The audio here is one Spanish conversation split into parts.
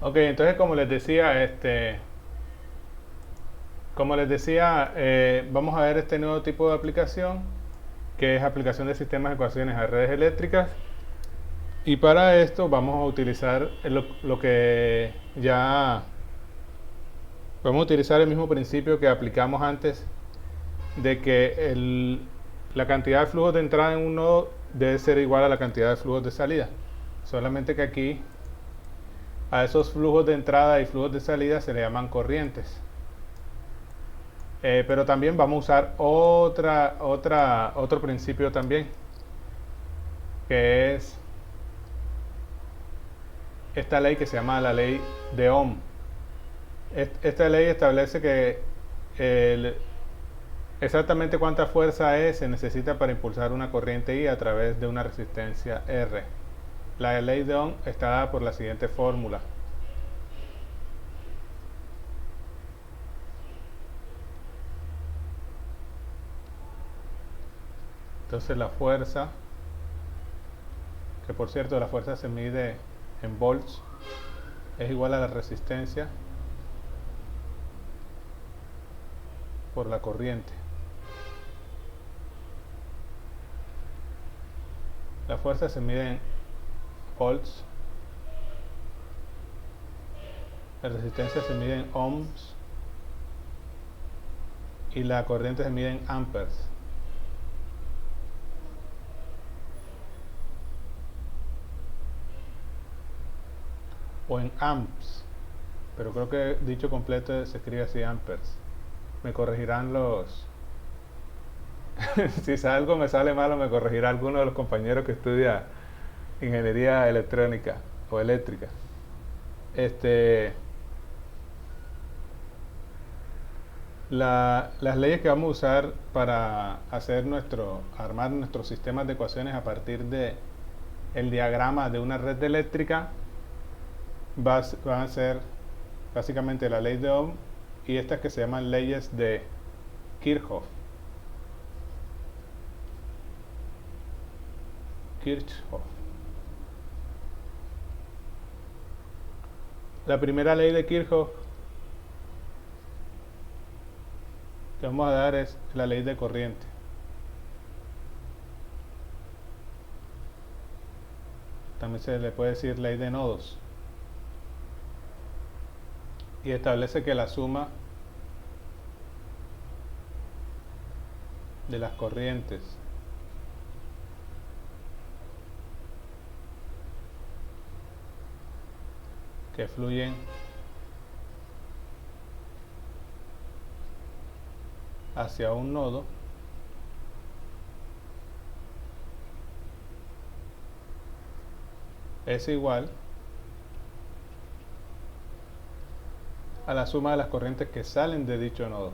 Ok, entonces como les decía, vamos a ver este nuevo tipo de aplicación, que es aplicación de sistemas de ecuaciones a redes eléctricas. Y para esto vamos a utilizar lo que ya vamos a utilizar el mismo principio que aplicamos antes de que la cantidad de flujos de entrada en un nodo debe ser igual a la cantidad de flujos de salida. Solamente que aquí a esos flujos de entrada y flujos de salida se le llaman corrientes. Pero también vamos a usar otro principio también, que es esta ley que se llama la ley de Ohm. Esta ley establece que el, exactamente cuánta fuerza E se necesita para impulsar una corriente I a través de una resistencia R. La ley de Ohm está dada por la siguiente fórmula. Entonces la fuerza, que por cierto la fuerza se mide en volts, es igual a la resistencia por la corriente. La fuerza se mide en volts, la resistencia se mide en ohms y la corriente se mide en amperes. O en amps, pero creo que dicho completo se escribe así, amperes. Me corregirán si algo me sale malo me corregirá alguno de los compañeros que estudia ingeniería electrónica o eléctrica. Este, las leyes que vamos a usar para armar nuestros sistemas de ecuaciones a partir de el diagrama de una red eléctrica van a ser básicamente la ley de Ohm y estas que se llaman leyes de Kirchhoff. Kirchhoff. La primera ley de Kirchhoff que vamos a dar es la ley de corriente. También se le puede decir ley de nodos. Y establece que la suma de las corrientes que fluyen hacia un nodo es igual a la suma de las corrientes que salen de dicho nodo.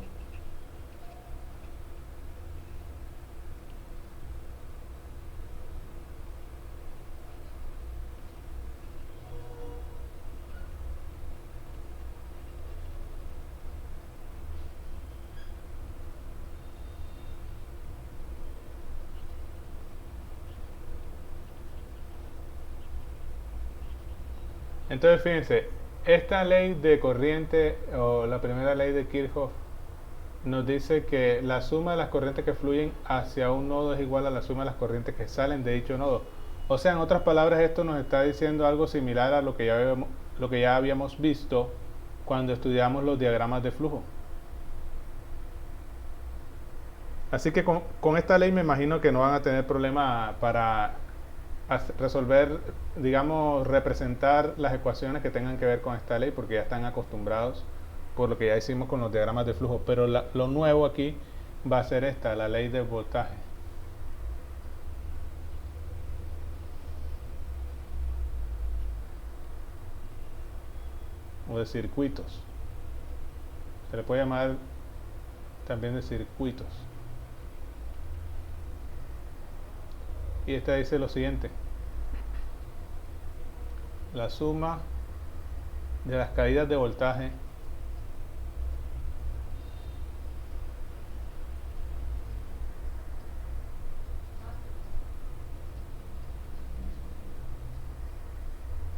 Entonces fíjense, esta ley de corriente o la primera ley de Kirchhoff nos dice que la suma de las corrientes que fluyen hacia un nodo es igual a la suma de las corrientes que salen de dicho nodo. O sea, en otras palabras, esto nos está diciendo algo similar a lo que ya habíamos visto cuando estudiamos los diagramas de flujo. Así que con esta ley me imagino que no van a tener problema para resolver, digamos, representar las ecuaciones que tengan que ver con esta ley, porque ya están acostumbrados por lo que ya hicimos con los diagramas de flujo. Pero lo nuevo aquí va a ser esta, la ley del voltaje. O de circuitos. Se le puede llamar también de circuitos. Y esta dice lo siguiente: la suma de las caídas de voltaje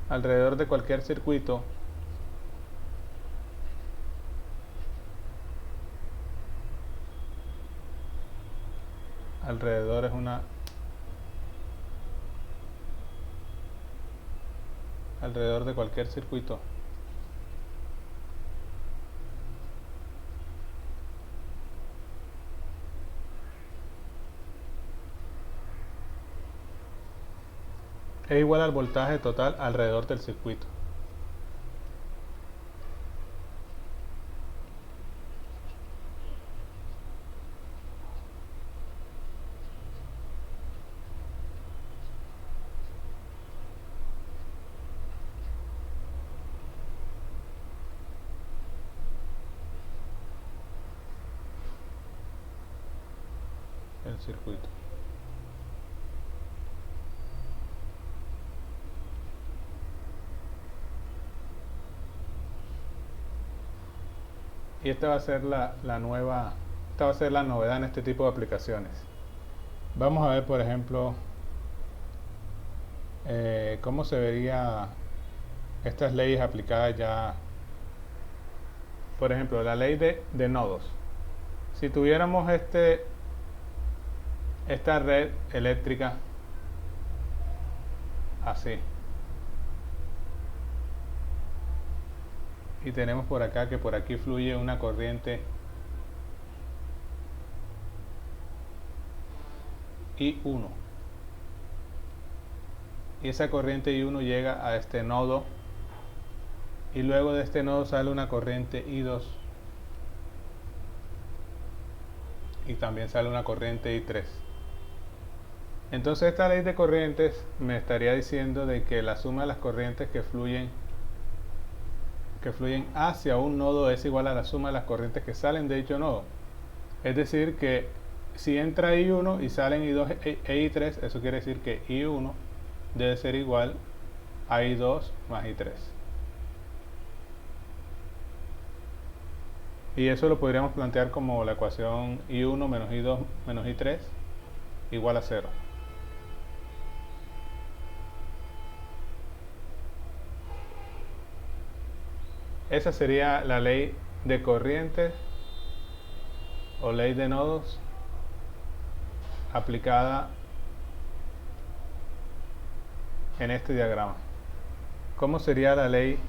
alrededor de cualquier circuito alrededor es una alrededor de cualquier circuito. Es igual al voltaje total alrededor del circuito. El circuito. Y esta va a ser la nueva, esta va a ser la novedad en este tipo de aplicaciones. Vamos a ver, por ejemplo, cómo se vería estas leyes aplicadas ya. Por ejemplo, la ley de nodos. Si tuviéramos esta red eléctrica así, y tenemos por acá que por aquí fluye una corriente I1, y esa corriente I1 llega a este nodo, y luego de este nodo sale una corriente I2 y también sale una corriente I3. Entonces esta ley de corrientes me estaría diciendo de que la suma de las corrientes que fluyen hacia un nodo es igual a la suma de las corrientes que salen de dicho nodo. Es decir, que si entra I1 y salen I2 e I3, eso quiere decir que I1 debe ser igual a I2 más I3. Y eso lo podríamos plantear como la ecuación I1 menos I2 menos I3 igual a 0. Esa sería la ley de corrientes o ley de nodos aplicada en este diagrama. ¿Cómo sería la ley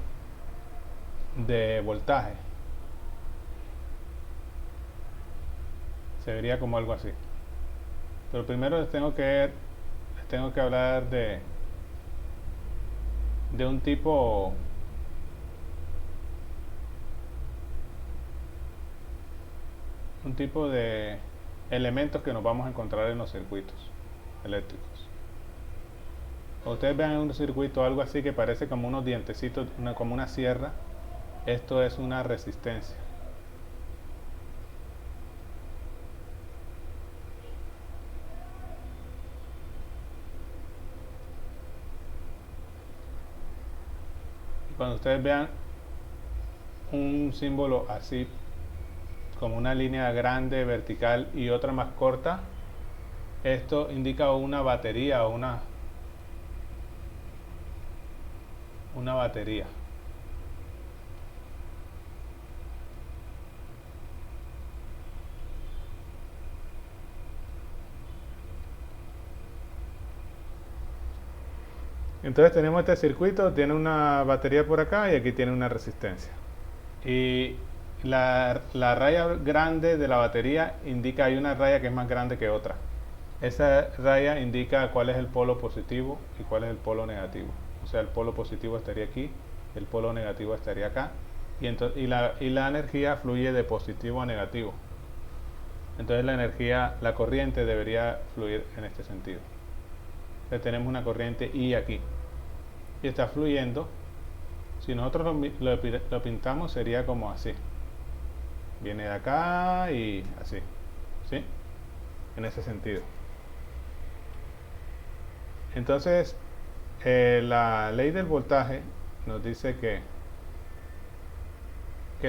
de voltaje? Se vería como algo así. Pero primero les tengo que hablar de un tipo de elementos que nos vamos a encontrar en los circuitos eléctricos. Cuando ustedes vean en un circuito algo así que parece como unos dientecitos, como una sierra, esto es una resistencia. Y cuando ustedes vean un símbolo así, como una línea grande vertical y otra más corta, esto indica una batería o una batería. Entonces tenemos este circuito, tiene una batería por acá y aquí tiene una resistencia. Y la raya grande de la batería indica, hay una raya que es más grande que otra. Esa raya indica cuál es el polo positivo y cuál es el polo negativo. O sea, el polo positivo estaría aquí, el polo negativo estaría acá, y la energía fluye de positivo a negativo. Entonces la corriente debería fluir en este sentido. Entonces tenemos una corriente I aquí y está fluyendo. Si nosotros lo pintamos sería como así, viene de acá y así, ¿sí? En ese sentido. Entonces la ley del voltaje nos dice que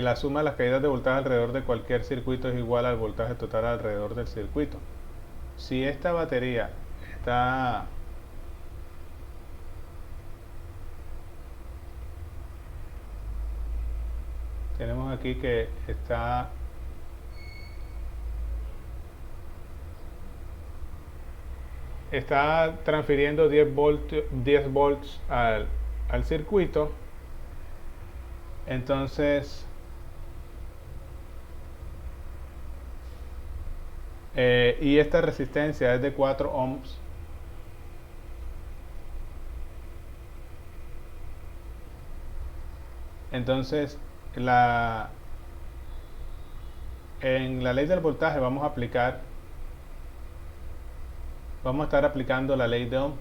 la suma de las caídas de voltaje alrededor de cualquier circuito es igual al voltaje total alrededor del circuito. Si esta batería está tenemos aquí que está está transfiriendo 10 volts al circuito. Entonces y esta resistencia es de 4 ohms. Entonces en la ley del voltaje vamos a estar aplicando la ley de Ohm,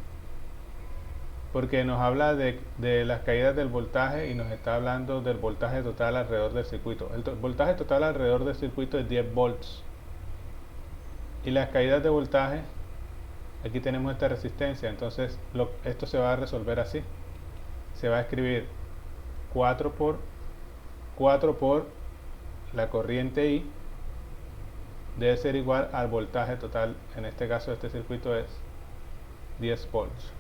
porque nos habla de las caídas del voltaje y nos está hablando del voltaje total alrededor del circuito. El voltaje total alrededor del circuito es 10 volts. Y las caídas de voltaje, aquí tenemos esta resistencia, entonces esto se va a resolver así. Se va a escribir 4 por la corriente I, debe ser igual al voltaje total. En este caso este circuito es 10 volts.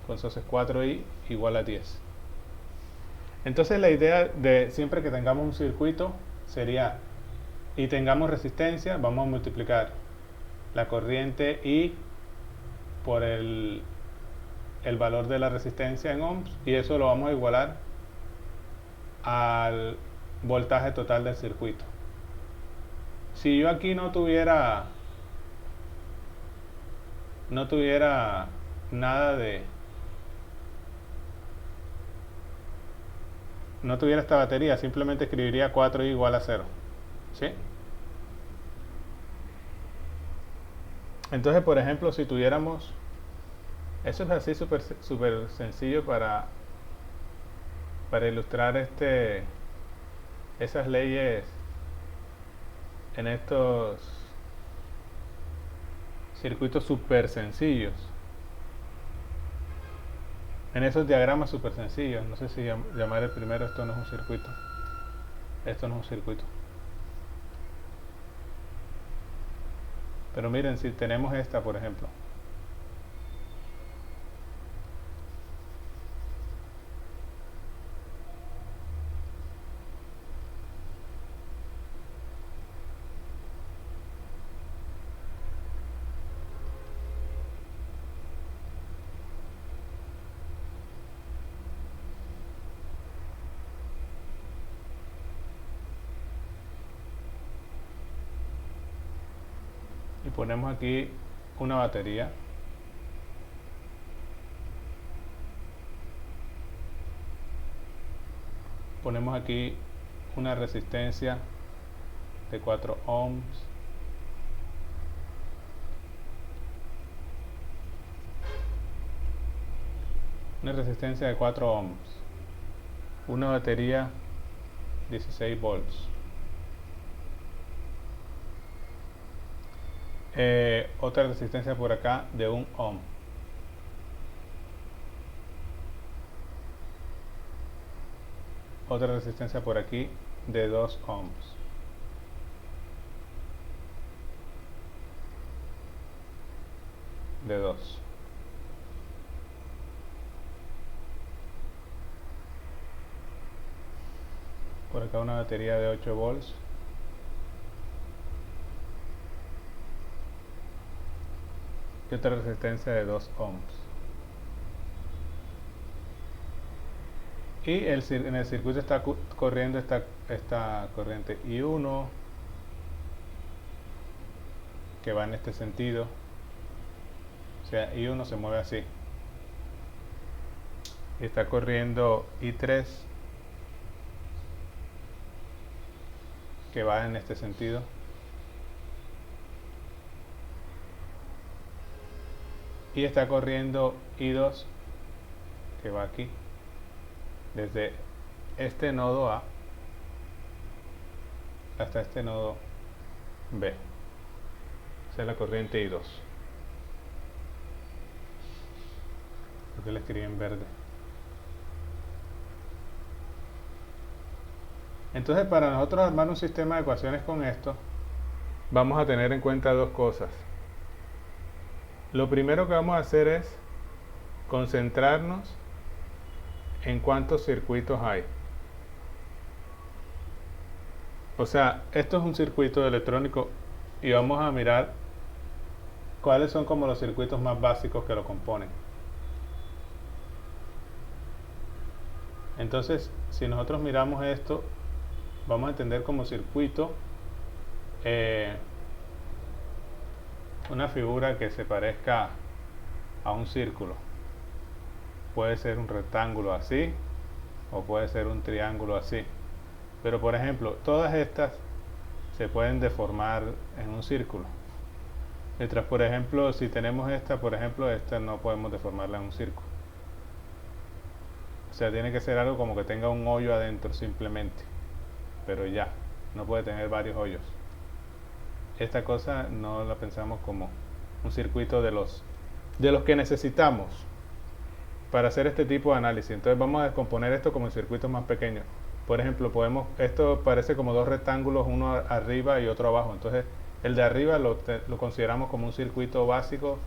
Entonces 4I igual a 10. Entonces la idea de siempre que tengamos un circuito sería, y tengamos resistencia, vamos a multiplicar la corriente I por el valor de la resistencia en ohms, y eso lo vamos a igualar al voltaje total del circuito. Si yo aquí no tuviera nada no tuviera esta batería, simplemente escribiría 4i igual a 0. ¿Sí? Entonces, por ejemplo, si tuviéramos, eso es así súper sencillo para ilustrar esas leyes en estos circuitos súper sencillos, en esos diagramas súper sencillos. No sé si llamar el primero, esto no es un circuito, pero miren, si tenemos esta, por ejemplo, y ponemos aquí una batería, ponemos aquí una resistencia de 4 ohms, una resistencia de 4 ohms, una batería 16 volts, otra resistencia por acá de 1 ohm, otra resistencia por aquí de 2 ohms, de 2. Por acá una batería de 8 volts, y otra resistencia de 2 ohms. Y en el circuito está corriendo esta corriente I1 que va en este sentido, o sea, I1 se mueve así, y está corriendo I3 que va en este sentido, y está corriendo I2 que va aquí, desde este nodo A hasta este nodo B. Esa es la corriente I2. Porque la escribí en verde. Entonces, para nosotros armar un sistema de ecuaciones con esto, vamos a tener en cuenta dos cosas. Lo primero que vamos a hacer es concentrarnos en cuántos circuitos hay. O sea, esto es un circuito electrónico y vamos a mirar cuáles son como los circuitos más básicos que lo componen. Entonces, si nosotros miramos esto, vamos a entender como circuito una figura que se parezca a un círculo. Puede ser un rectángulo así, o puede ser un triángulo así. Pero por ejemplo, todas estas se pueden deformar en un círculo. Mientras, por ejemplo, si tenemos esta, por ejemplo, esta no podemos deformarla en un círculo. O sea, tiene que ser algo como que tenga un hoyo adentro simplemente. Pero ya, no puede tener varios hoyos. Esta cosa no la pensamos como un circuito de los que necesitamos para hacer este tipo de análisis. Entonces vamos a descomponer esto como en circuitos más pequeños. Por ejemplo, esto parece como dos rectángulos, uno arriba y otro abajo. Entonces el de arriba lo consideramos como un circuito básico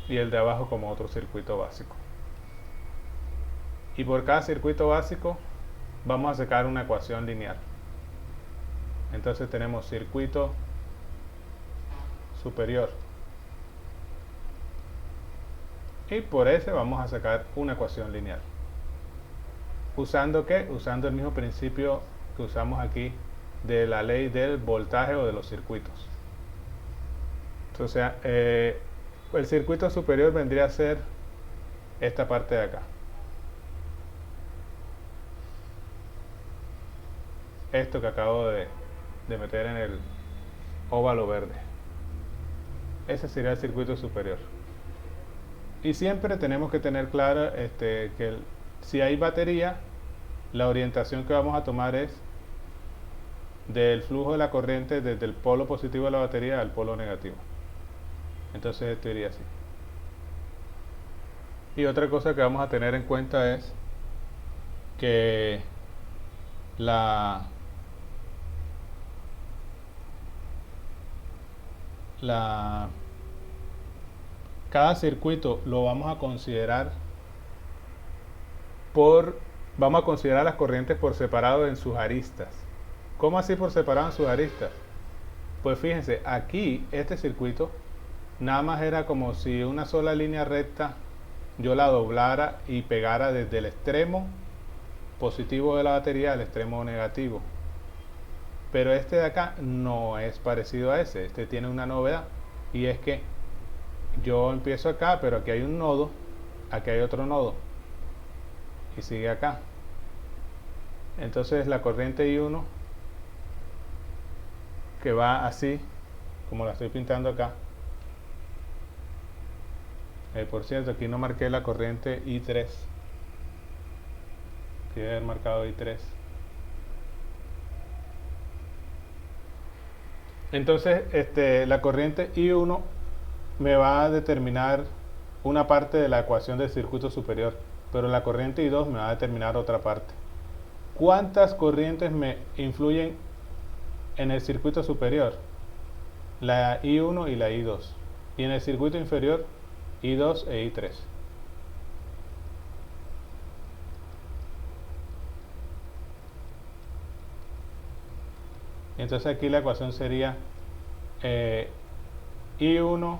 y el de abajo como otro circuito básico. Y por cada circuito básico vamos a sacar una ecuación lineal. Entonces tenemos circuito superior. Y por ese vamos a sacar una ecuación lineal. ¿Usando qué? Usando el mismo principio que usamos aquí de la ley del voltaje o de los circuitos. O sea, el circuito superior vendría a ser esta parte de acá. Esto que acabo de meter en el óvalo verde. Ese sería el circuito superior. Y siempre tenemos que tener claro que si hay batería, la orientación que vamos a tomar es del flujo de la corriente desde el polo positivo de la batería al polo negativo. Entonces esto iría así. Y otra cosa que vamos a tener en cuenta es que cada circuito lo vamos a considerar vamos a considerar las corrientes por separado en sus aristas. ¿Cómo así por separado en sus aristas? Pues fíjense, aquí este circuito nada más era como si una sola línea recta yo la doblara y pegara desde el extremo positivo de la batería al extremo negativo. Pero este de acá no es parecido a ese. Este tiene una novedad, y es que yo empiezo acá, pero aquí hay un nodo, aquí hay otro nodo y sigue acá. Entonces la corriente I1 que va así, como la estoy pintando acá. Por cierto, aquí no marqué la corriente I3. Quiero haber marcado I3. Entonces, la corriente I1 me va a determinar una parte de la ecuación del circuito superior, pero la corriente I2 me va a determinar otra parte. ¿Cuántas corrientes me influyen en el circuito superior? La I1 y la I2. Y en el circuito inferior, I2 e I3. Entonces aquí la ecuación sería I1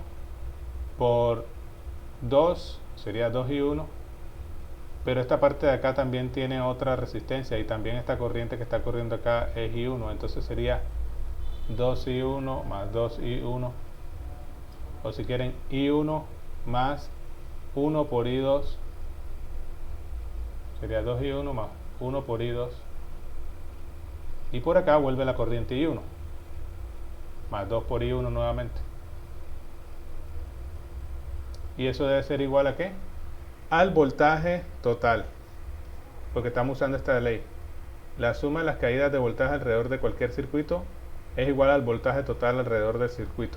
por 2, sería 2I1, pero esta parte de acá también tiene otra resistencia, y también esta corriente que está corriendo acá es I1, entonces sería 2I1 más 2I1, o si quieren I1 más 1 por I2, sería 2I1 más 1 por I2, y por acá vuelve la corriente I1 más 2 por I1 nuevamente, y eso debe ser igual a ¿qué? Al voltaje total, porque estamos usando esta ley. La suma de las caídas de voltaje alrededor de cualquier circuito es igual al voltaje total alrededor del circuito,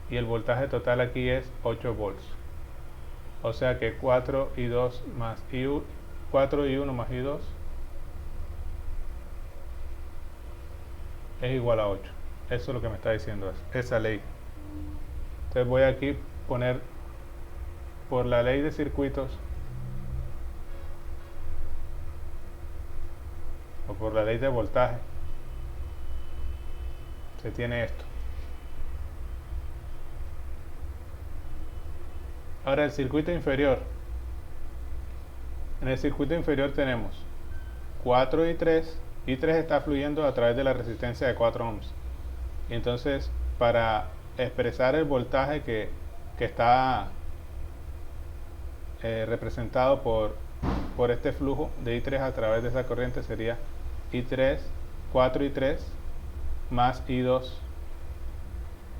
y el voltaje total aquí es 8 volts, o sea que 4I2 más I1, 4I1 más I2 es igual a 8. Eso es lo que me está diciendo esa ley. Entonces voy aquí a poner por la ley de circuitos, o por la ley de voltaje, se tiene esto. Ahora el circuito inferior. En el circuito inferior tenemos 4 y 3. Y 3 está fluyendo a través de la resistencia de 4 ohms. Y entonces, para expresar el voltaje que está representado por este flujo de I3 a través de esa corriente, sería I3, 4 y 3 más I2.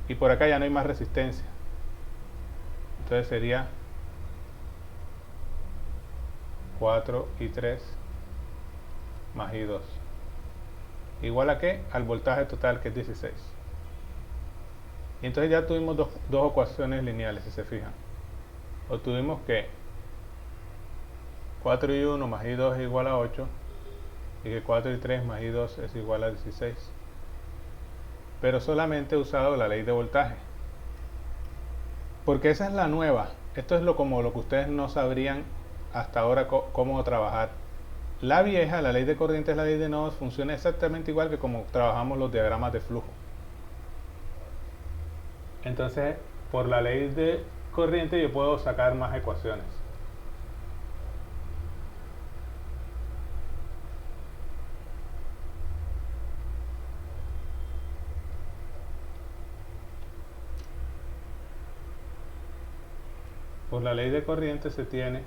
Y por acá ya no hay más resistencia. Entonces sería 4 y 3 más I2. ¿Igual a qué? Al voltaje total, que es 16. Y entonces ya tuvimos dos ecuaciones lineales, si se fijan. Obtuvimos que 4 y 1 más I2 es igual a 8 y que 4 y 3 más I2 es igual a 16. Pero solamente he usado la ley de voltaje. Porque esa es la nueva. Esto es como lo que ustedes no sabrían hasta ahora cómo trabajar. La vieja, la ley de corrientes, la ley de nodos, funciona exactamente igual que como trabajamos los diagramas de flujo. Entonces, por la ley de corriente yo puedo sacar más ecuaciones. Por la ley de corriente se tiene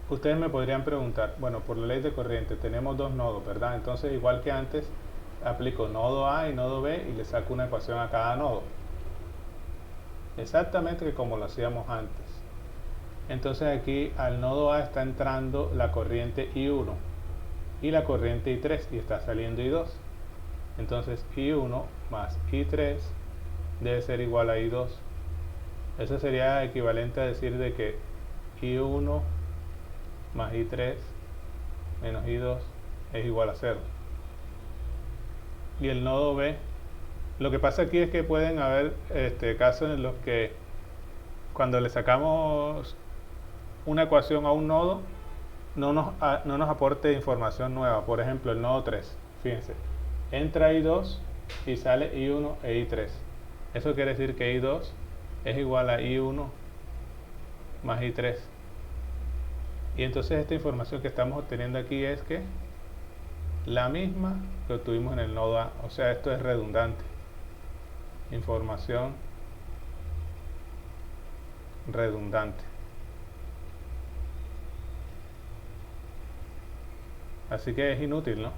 ustedes me podrían preguntar, bueno, por la ley de corriente tenemos dos nodos, ¿verdad? Entonces, igual que antes, aplico nodo A y nodo B y le saco una ecuación a cada nodo. Exactamente como lo hacíamos antes. Entonces aquí al nodo A está entrando la corriente I1 y la corriente I3 y está saliendo I2. Entonces I1 más I3 debe ser igual a I2. Eso sería equivalente a decir de que I1 más I3 menos I2 es igual a 0. Y el nodo B, lo que pasa aquí es que pueden haber casos en los que cuando le sacamos una ecuación a un nodo no nos aporte información nueva. Por ejemplo, el nodo 3, fíjense, entra I2 y sale I1 e I3. Eso quiere decir que I2 es igual a I1 más I3. Y entonces esta información que estamos obteniendo aquí es que la misma que obtuvimos en el nodo A. O sea, esto es redundante. Información redundante. Así que es inútil, ¿no?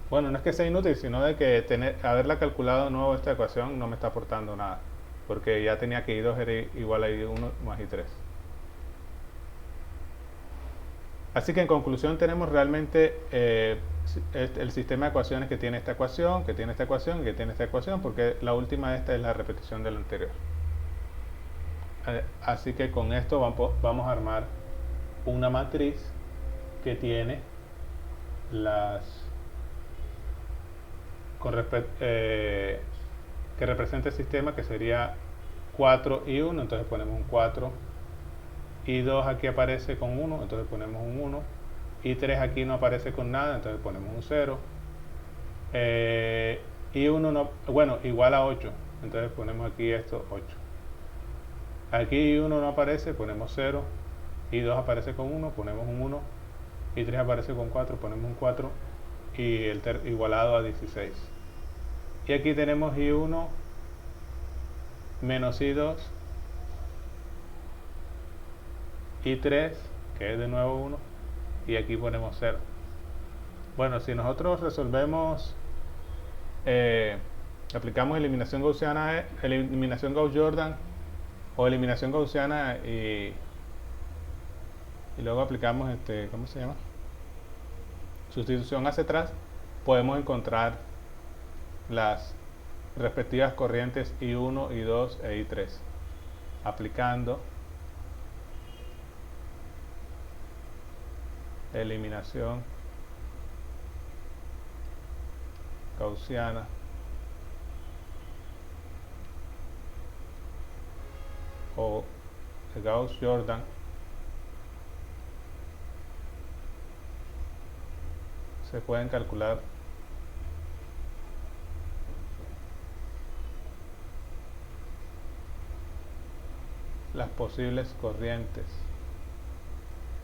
Bueno, no es que sea inútil, sino de que haberla calculado de nuevo esta ecuación no me está aportando nada. Porque ya tenía que I2 era igual a I1 más I3. Así que en conclusión tenemos realmente el sistema de ecuaciones que tiene esta ecuación, que tiene esta ecuación y que tiene esta ecuación, porque la última de esta es la repetición de la anterior. Así que con esto vamos a armar una matriz que tiene que representa el sistema, que sería 4 y 1, entonces ponemos un 4, y 2 aquí aparece con 1, entonces ponemos un 1, y 3 aquí no aparece con nada, entonces ponemos un 0, y 1 no, bueno, igual a 8, entonces ponemos aquí esto 8. Aquí 1 no aparece, ponemos 0, y 2 aparece con 1, ponemos un 1, y 3 aparece con 4, ponemos un 4, y el igualado a 16. Y aquí tenemos I1 menos I2, I3, que es de nuevo 1, y aquí ponemos 0. Bueno, si nosotros resolvemos, aplicamos eliminación gaussiana, eliminación Gauss-Jordan o eliminación gaussiana y luego aplicamos ¿cómo se llama? Sustitución hacia atrás, podemos encontrar las respectivas corrientes I1, I2 e I3 aplicando eliminación gaussiana o Gauss-Jordan se pueden calcular las posibles corrientes.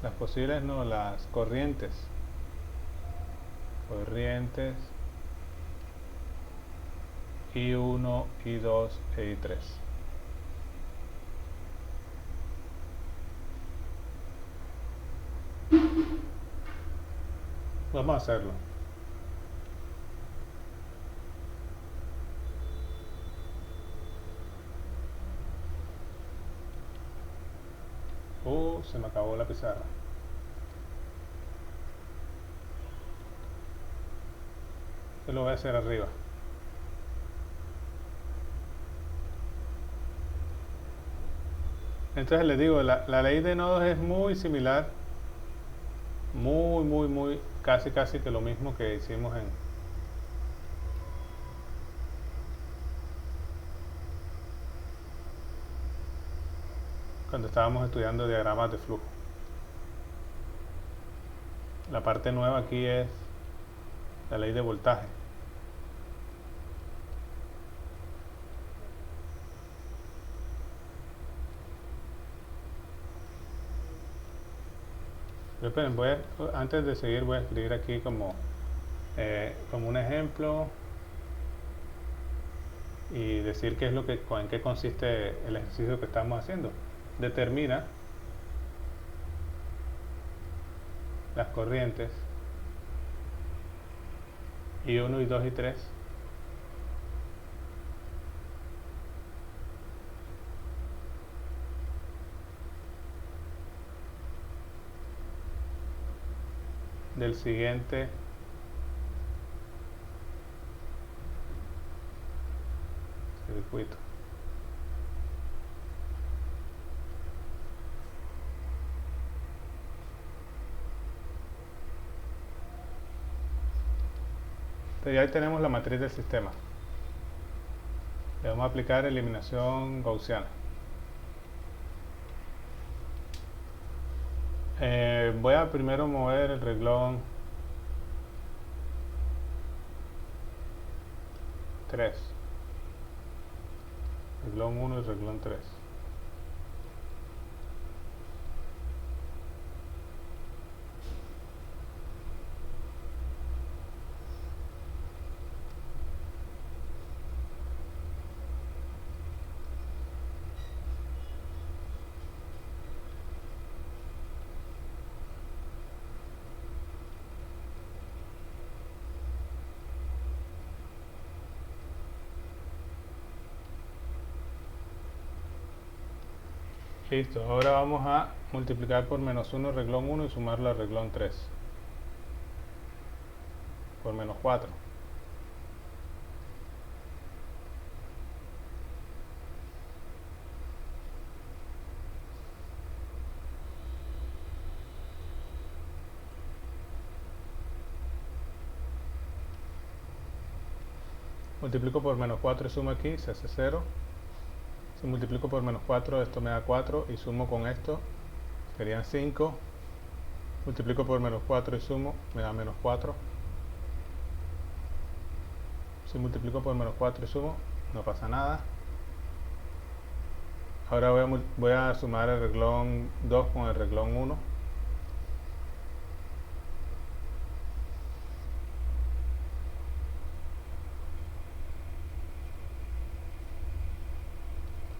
Las posibles no, las corrientes. Corrientes I1, I2 e I3. Vamos a hacerlo. Se me acabó la pizarra. Yo lo voy a hacer arriba. Entonces les digo, la ley de nodos es muy similar, muy, casi que lo mismo que hicimos cuando estábamos estudiando diagramas de flujo. La parte nueva aquí es la ley de voltaje. Esperen, antes de seguir voy a escribir aquí como un ejemplo y decir qué es en qué consiste el ejercicio que estamos haciendo. Determina las corrientes I1, I2 y 3 del siguiente circuito. Entonces, ahí tenemos la matriz del sistema. Le vamos a aplicar eliminación gaussiana. Voy a primero mover el renglón 3, renglón 1 y renglón 3. Listo, ahora vamos a multiplicar por menos 1 el renglón 1 y sumarlo al renglón 3 por menos 4. Multiplico por menos 4 y sumo aquí, se hace 0. Si multiplico por menos 4, esto me da 4 y sumo con esto, serían 5. Multiplico por menos 4 y sumo, me da menos 4. Si multiplico por menos 4 y sumo, no pasa nada. Ahora voy a sumar el renglón 2 con el renglón 1.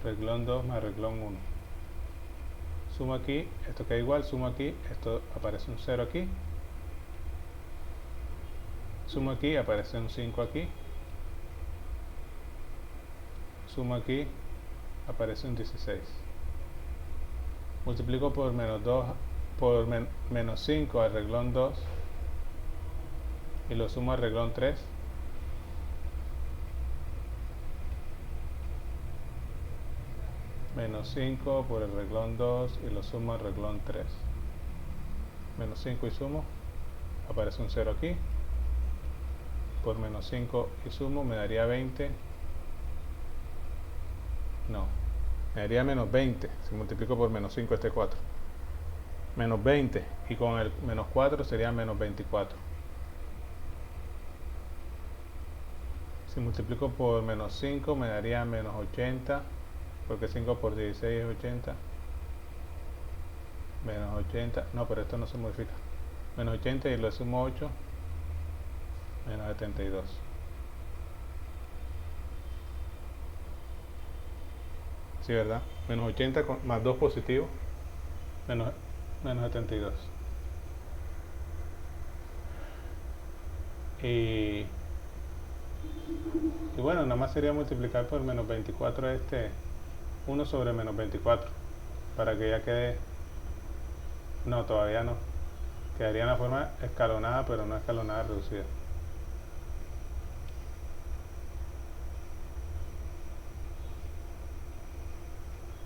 Renglón 2 más renglón 1. Sumo aquí, esto queda igual, sumo aquí, esto aparece un 0 aquí. Sumo aquí, aparece un 5 aquí. Sumo aquí, aparece un 16. Multiplico por menos 2 por menos 5 al renglón 2 y lo sumo al renglón 3. Menos 5 por el renglón 2 y lo sumo al renglón 3. Menos 5 y sumo, aparece un 0 aquí. Por menos 5 y sumo me daría 20. No, me daría menos 20 si multiplico por menos 5 este 4. Menos 20 y con el menos 4 sería menos 24. Si multiplico por menos 5 me daría menos 80, porque 5 por 16 es 80. Menos 80, no, pero esto no se modifica. Menos 80 y le sumo 8, menos 72. Sí, ¿verdad? Menos 80 más 2 positivo, menos 72. Y bueno, nada más sería multiplicar por menos 24 1 sobre menos 24, para que ya quede. No, todavía no. Quedaría en la forma escalonada, pero no escalonada reducida.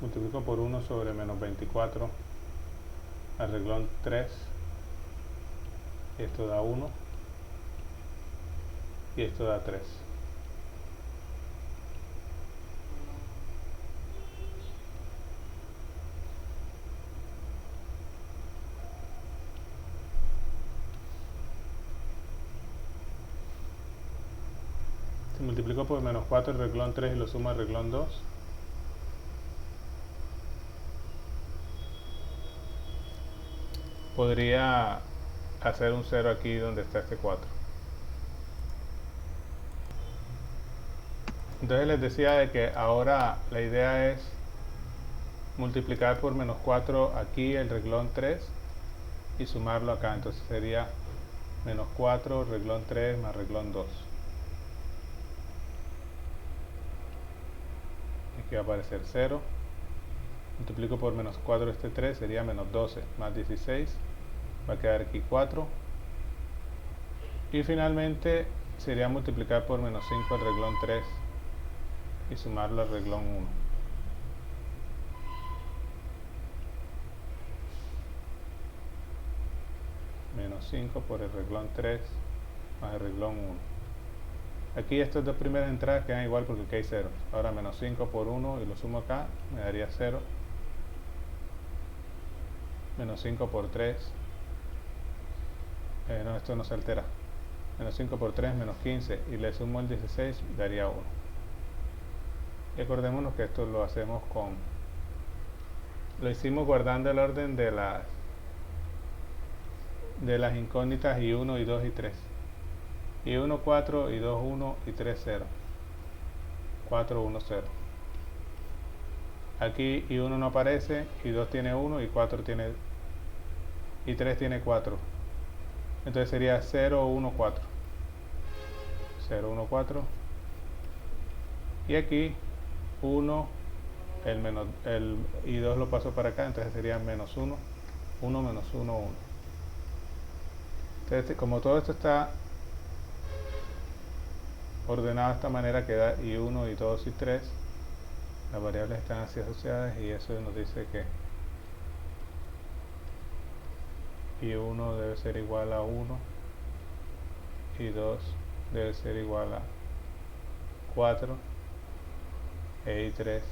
Multiplico por 1 sobre menos 24 al renglón 3. Y esto da 1. Y esto da 3. Si multiplico por menos 4 el renglón 3 y lo sumo al renglón 2, podría hacer un 0 aquí donde está este 4. Entonces les decía de que ahora la idea es multiplicar por menos 4 aquí el renglón 3 y sumarlo acá. Entonces sería menos 4 renglón 3 más renglón 2. Aquí va a aparecer 0. Multiplico por menos 4 este 3, sería menos 12 más 16. Va a quedar aquí 4. Y finalmente sería multiplicar por menos 5 el renglón 3 y sumarlo al renglón 1. Menos 5 por el renglón 3 más el renglón 1. Aquí estas dos primeras entradas quedan igual porque aquí hay 0. Ahora menos 5 por 1 y lo sumo acá, me daría 0. Menos 5 por 3. No, esto no se altera. Menos 5 por 3, menos 15. Y le sumo el 16, daría 1. Y acordémonos que esto lo hacemos con... Lo hicimos guardando el orden de las incógnitas y 1, y 2, y 3. Y 1, 4, y 2, 1, y 3, 0. 4, 1, 0. Aquí y 1 no aparece, y 2 tiene 1, y 4 tiene... y 3 tiene 4. Entonces sería 0, 1, 4. 0, 1, 4. Y aquí 1, y 2 lo paso para acá, entonces sería menos 1. 1 menos 1, 1. Entonces, como todo esto está ordenado de esta manera, queda y 1, y 2, y 3. Las variables están así asociadas y eso nos dice que y 1 debe ser igual a 1, y 2 debe ser igual a 4, y 3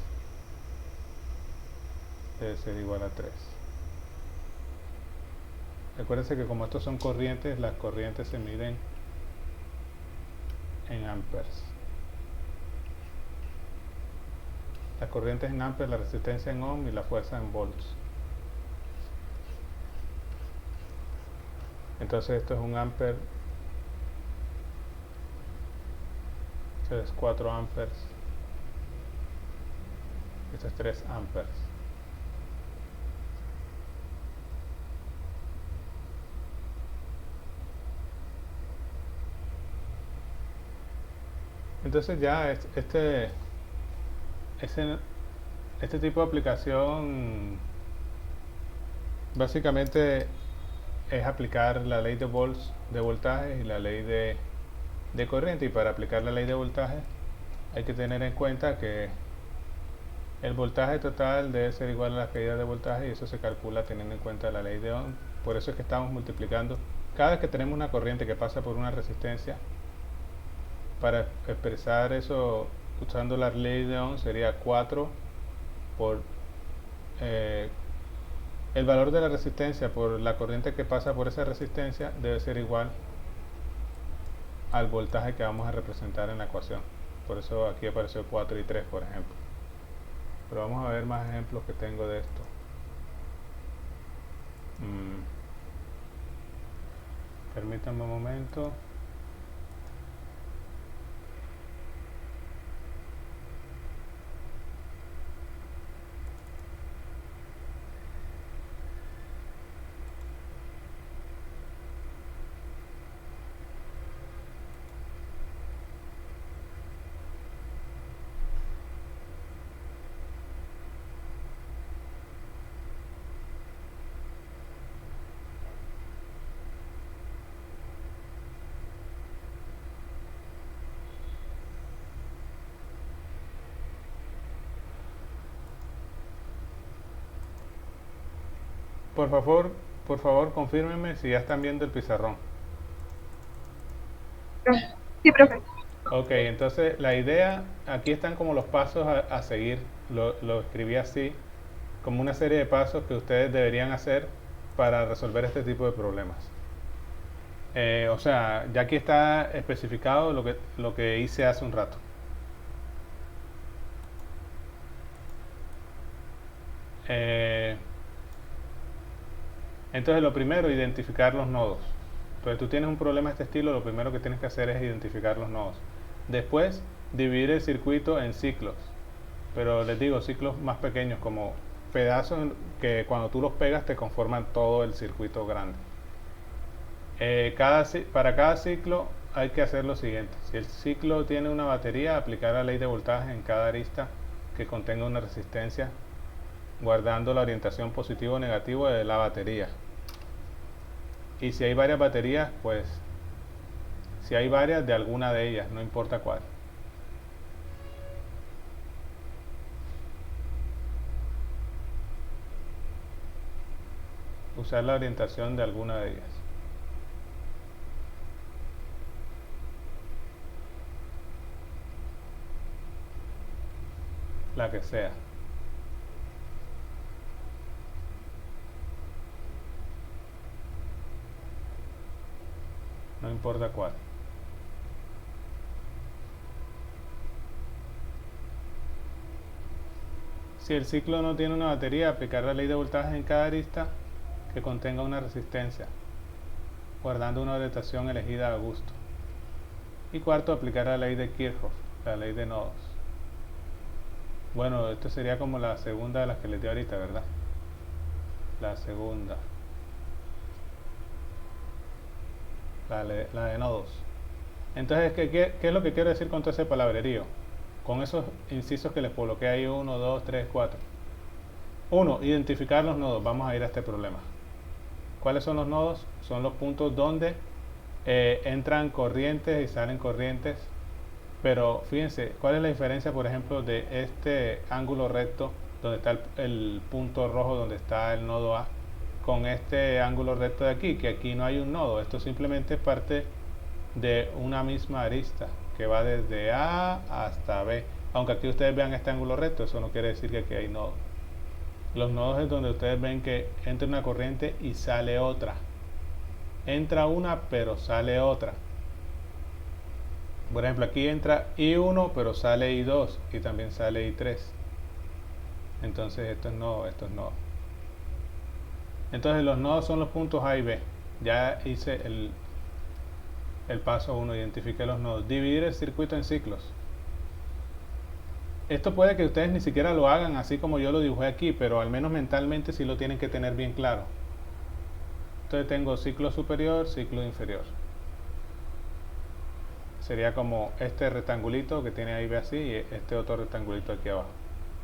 debe ser igual a 3. Acuérdense que como estos son corrientes, las corrientes se miden en amperes. Las corrientes en amperes, la resistencia en ohm y la fuerza en volts. Entonces esto es un ampere. Esto es 4 amperes. Esto es 3 amperes. Entonces ya este tipo de aplicación básicamente es aplicar la ley de voltaje y la ley de corriente. Y para aplicar la ley de voltaje hay que tener en cuenta que el voltaje total debe ser igual a la caída de voltaje, y eso se calcula teniendo en cuenta la ley de Ohm. Por eso es que estamos multiplicando cada vez que tenemos una corriente que pasa por una resistencia. Para expresar eso usando la ley de Ohm sería 4 por el valor de la resistencia por la corriente que pasa por esa resistencia debe ser igual al voltaje que vamos a representar en la ecuación. Por eso aquí apareció 4 y 3, por ejemplo. Pero vamos a ver más ejemplos que tengo de esto. Permítanme un momento. Por favor, confírmenme si ya están viendo el pizarrón. Sí, profe. Ok, entonces la idea, aquí están como los pasos a seguir. Lo escribí así, como una serie de pasos que ustedes deberían hacer para resolver este tipo de problemas. O sea, ya aquí está especificado lo que hice hace un rato. Entonces lo primero, identificar los nodos. Entonces tú tienes un problema de este estilo, lo primero que tienes que hacer es identificar los nodos. Después, dividir el circuito en ciclos. Pero les digo, ciclos más pequeños, como pedazos que cuando tú los pegas te conforman todo el circuito grande. Para cada ciclo hay que hacer lo siguiente. Si el ciclo tiene una batería, aplicar la ley de voltaje en cada arista que contenga una resistencia, guardando la orientación positivo o negativo de la batería. Y si hay varias baterías, pues si hay varias, de alguna de ellas, no importa cuál. Usar la orientación de alguna de ellas. La que sea. No importa cuál. Si el ciclo no tiene una batería, aplicar la ley de voltaje en cada arista que contenga una resistencia, guardando una orientación elegida a gusto. Y cuarto, aplicar la ley de Kirchhoff, la ley de nodos. Bueno, esto sería como la segunda de las que les di ahorita, ¿verdad? La segunda. La de nodos. Entonces, ¿qué es lo que quiero decir con todo ese palabrerío? Con esos incisos que les coloqué ahí, 1, 2, 3, 4. 1. Identificar los nodos. Vamos a ir a este problema. ¿Cuáles son los nodos? Son los puntos donde entran corrientes y salen corrientes. Pero fíjense, ¿cuál es la diferencia, por ejemplo, de este ángulo recto, donde está el punto rojo, donde está el nodo A, con este ángulo recto de aquí? Que aquí no hay un nodo. Esto simplemente es parte de una misma arista que va desde A hasta B. Aunque aquí ustedes vean este ángulo recto, eso no quiere decir que aquí hay nodos. Los nodos es donde ustedes ven que entra una corriente y sale otra. Entra una pero sale otra. Por ejemplo, aquí entra I1 pero sale I2 y también sale I3. Entonces esto es nodo, esto es nodo. Entonces los nodos son los puntos A y B. Ya hice el paso 1, identifiqué los nodos. Dividir el circuito en ciclos. Esto puede que ustedes ni siquiera lo hagan así como yo lo dibujé aquí, pero al menos mentalmente sí lo tienen que tener bien claro. Entonces tengo ciclo superior, ciclo inferior. Sería como este rectangulito que tiene ahí B así y este otro rectangulito aquí abajo.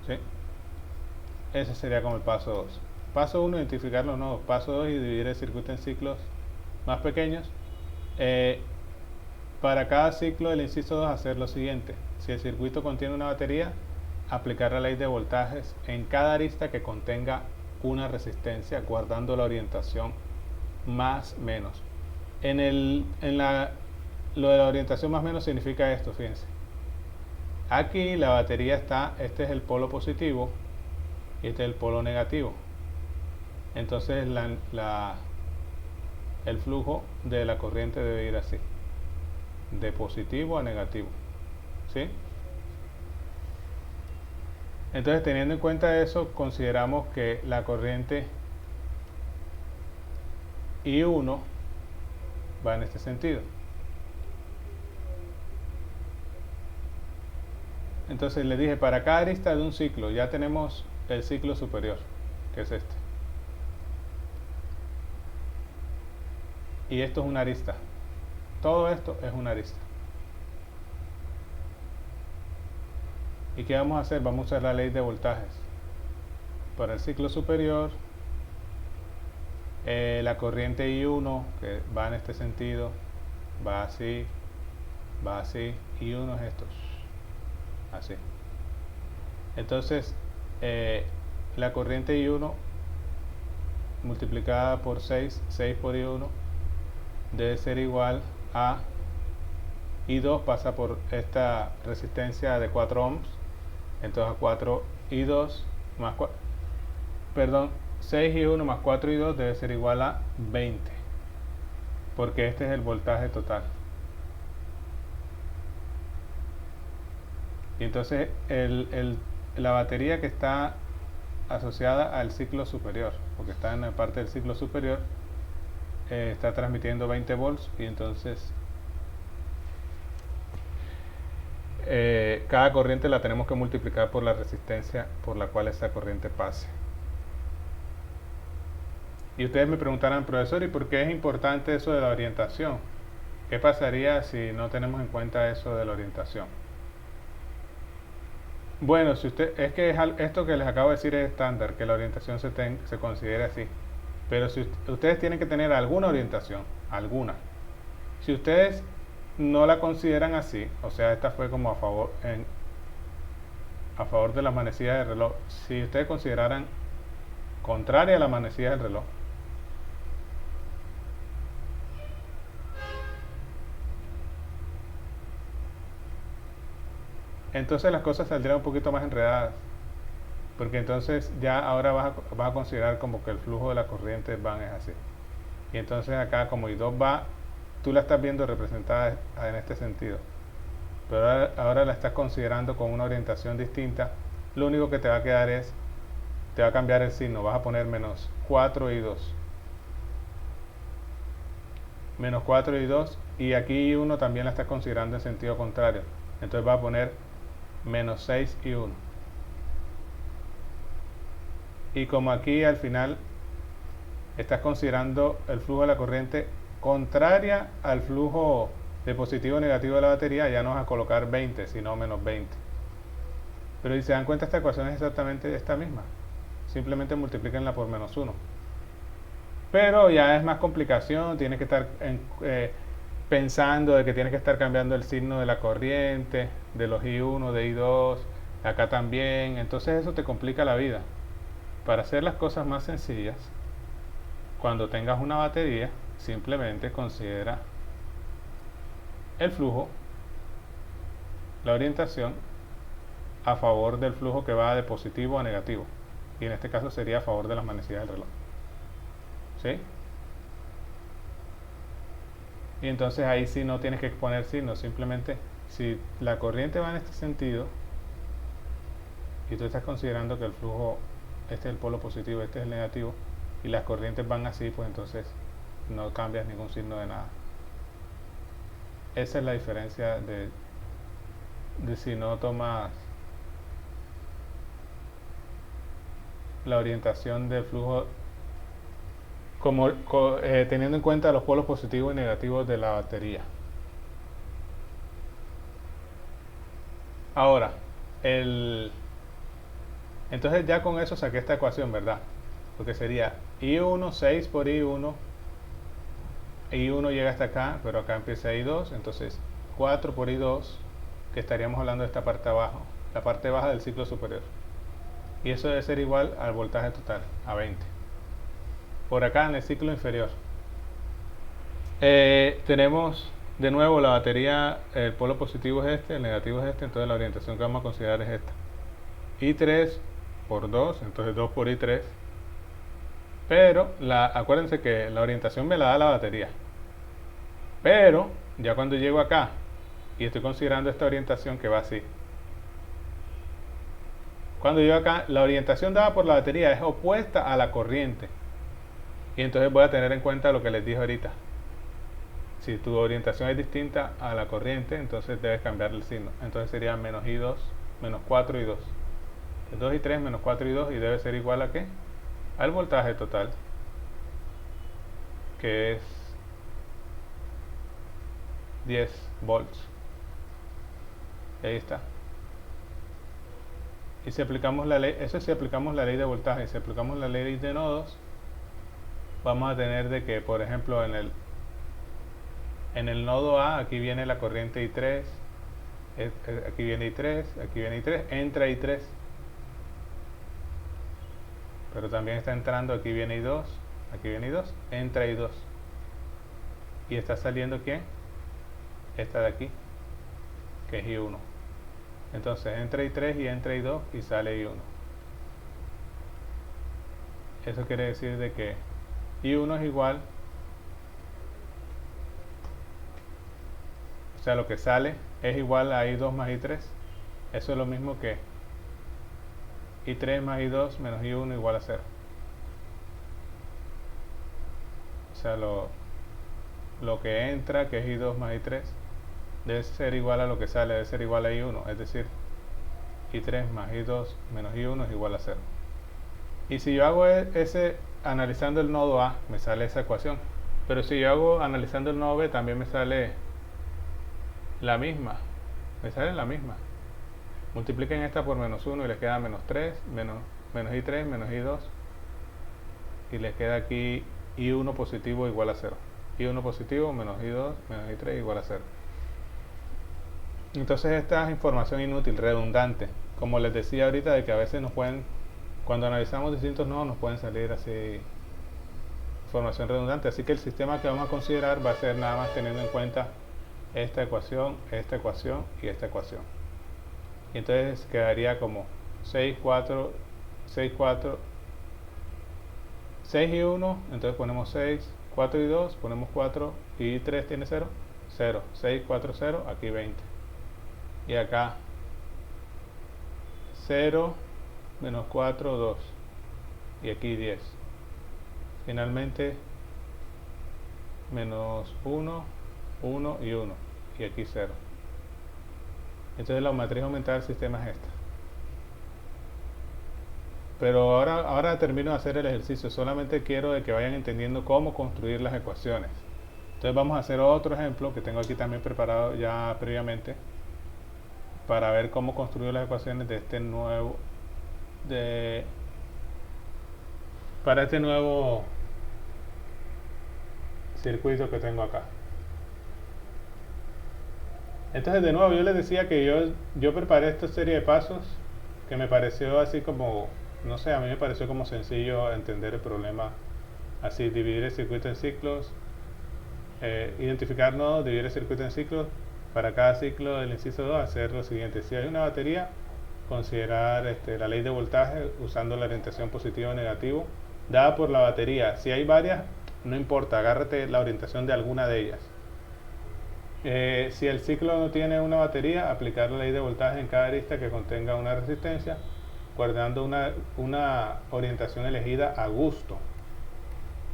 ¿Sí? Ese sería como el paso 2. Paso 1, identificar los nodos. Paso 2, dividir el circuito en ciclos más pequeños. Para cada ciclo del inciso 2 hacer lo siguiente. Si el circuito contiene una batería, aplicar la ley de voltajes en cada arista que contenga una resistencia, guardando la orientación más menos. Lo de la orientación más menos significa esto, fíjense. Aquí la batería está, este es el polo positivo y este es el polo negativo. Entonces el flujo de la corriente debe ir así. de positivo a negativo, ¿sí? Entonces, teniendo en cuenta eso, consideramos que la corriente I1 va en este sentido. Entonces le dije, para cada arista de un ciclo ya tenemos el ciclo superior, que es este. Y esto es una arista. Todo esto es una arista. ¿Y qué vamos a hacer? Vamos a usar la ley de voltajes. Para el ciclo superior, la corriente I1, que va en este sentido, va así, I1 es esto, así. Entonces, la corriente I1 multiplicada por 6 por I1, debe ser igual a I2, pasa por esta resistencia de 4 ohms, entonces a 4 I2 más 6 I1 más 4 I2 debe ser igual a 20, porque este es el voltaje total. Y entonces la batería que está asociada al ciclo superior, porque está en la parte del ciclo superior, está transmitiendo 20 volts, y entonces cada corriente la tenemos que multiplicar por la resistencia por la cual esa corriente pase. Y ustedes me preguntarán, profesor, ¿y por qué es importante eso de la orientación? ¿Qué pasaría si no tenemos en cuenta eso de la orientación? Bueno, si es que esto que les acabo de decir es estándar, que la orientación se considere así. Pero si ustedes tienen que tener alguna orientación, alguna. Si ustedes no la consideran así, o sea, esta fue como a favor de la manecilla del reloj. Si ustedes consideraran contraria a la manecilla del reloj, entonces las cosas saldrían un poquito más enredadas, porque entonces ya ahora vas a considerar como que el flujo de la corriente van es así, y entonces acá como I2 va, tú la estás viendo representada en este sentido, pero ahora la estás considerando con una orientación distinta. Lo único que te va a quedar es, te va a cambiar el signo, vas a poner menos 4 I2, menos 4 I2, y aquí I1 también la estás considerando en sentido contrario, entonces va a poner menos 6 I1. Y como aquí al final estás considerando el flujo de la corriente contraria al flujo de positivo o negativo de la batería, ya no vas a colocar 20, sino menos 20. Pero si se dan cuenta, esta ecuación es exactamente esta misma. Simplemente multiplíquenla por menos 1. Pero ya es más complicación, tienes que estar pensando de que tienes que estar cambiando el signo de la corriente, de los I1, de I2, acá también. Entonces eso te complica la vida. Para hacer las cosas más sencillas, cuando tengas una batería, simplemente considera el flujo, la orientación, a favor del flujo que va de positivo a negativo. Y en este caso sería a favor de las manecillas del reloj. ¿Sí? Y entonces ahí sí no tienes que poner signos, simplemente si la corriente va en este sentido y tú estás considerando que el flujo, este es el polo positivo, este es el negativo, y las corrientes van así, pues entonces no cambias ningún signo de nada. Esa es la diferencia de si no tomas la orientación del flujo teniendo en cuenta los polos positivos y negativos de la batería. Ahora, entonces ya con eso saqué esta ecuación, ¿verdad? Porque sería I1, 6 por I1, I1 llega hasta acá, pero acá empieza I2, entonces 4 por I2, que estaríamos hablando de esta parte abajo, la parte baja del ciclo superior. Y eso debe ser igual al voltaje total, a 20. Por acá en el ciclo inferior tenemos de nuevo la batería, el polo positivo es este, el negativo es este, entonces la orientación que vamos a considerar es esta. I3 por 2, entonces 2 por I3. Pero acuérdense que la orientación me la da la batería. Pero ya cuando llego acá y estoy considerando esta orientación que va así, cuando llego acá, la orientación dada por la batería es opuesta a la corriente. Y entonces voy a tener en cuenta lo que les dije ahorita. Si tu orientación es distinta a la corriente, entonces debes cambiar el signo. Entonces sería menos I2, menos 4 I2. 2 y 3 menos 4 y 2 y debe ser igual a ¿qué? Al voltaje total, que es 10 volts. Y ahí está. Y si aplicamos la ley, eso si aplicamos la ley de voltaje, si aplicamos la ley de nodos, vamos a tener de que, por ejemplo, en el nodo A, aquí viene la corriente I3, aquí viene I3, aquí viene I3, entra I3, pero también está entrando, aquí viene I2, aquí viene I2, entra I2, y está saliendo ¿quién? Esta de aquí, que es I1. Entonces entra I3 y entra I2 y sale I1. Eso quiere decir de que I1 es igual, o sea, lo que sale es igual a I2 más I3. Eso es lo mismo que I3 más I2 menos I1 igual a 0. O sea, lo que entra, que es I2 más I3, debe ser igual a lo que sale, debe ser igual a I1. Es decir, I3 más I2 menos I1 es igual a 0. Y si yo hago ese analizando el nodo A, me sale esa ecuación. Pero si yo hago analizando el nodo B, también me sale la misma. Me sale la misma. Multipliquen esta por menos 1 y les queda menos 3, menos I3, menos I2. Y les queda aquí I1 positivo igual a 0. I1 positivo menos I2 menos I3 igual a 0. Entonces esta es información inútil, redundante. Como les decía ahorita, de que a veces nos pueden, cuando analizamos distintos nodos, nos pueden salir así información redundante. Así que el sistema que vamos a considerar va a ser nada más teniendo en cuenta esta ecuación y esta ecuación. Y entonces quedaría como 6, 4, 6, 4, 6 y 1, entonces ponemos 6, 4 y 2, ponemos 4 y 3 tiene 0, 0, 6, 4, 0, aquí 20. Y acá 0, menos 4, 2. Y aquí 10. Finalmente menos 1, 1 y 1. Y aquí 0. Entonces la matriz aumentada del sistema es esta. Pero ahora termino de hacer el ejercicio. Solamente quiero de que vayan entendiendo cómo construir las ecuaciones. Entonces vamos a hacer otro ejemplo que tengo aquí también preparado ya previamente, para ver cómo construir las ecuaciones de este nuevo para este nuevo circuito que tengo acá. Entonces de nuevo yo les decía que yo preparé esta serie de pasos que me pareció así como, no sé, a mí me pareció como sencillo entender el problema así: dividir el circuito en ciclos, identificar nodos, dividir el circuito en ciclos. Para cada ciclo del inciso 2 hacer lo siguiente: si hay una batería, considerar la ley de voltaje usando la orientación positivo o negativo dada por la batería. Si hay varias, no importa, agárrate la orientación de alguna de ellas. Si el ciclo no tiene una batería, aplicar la ley de voltaje en cada arista que contenga una resistencia, guardando una orientación elegida a gusto.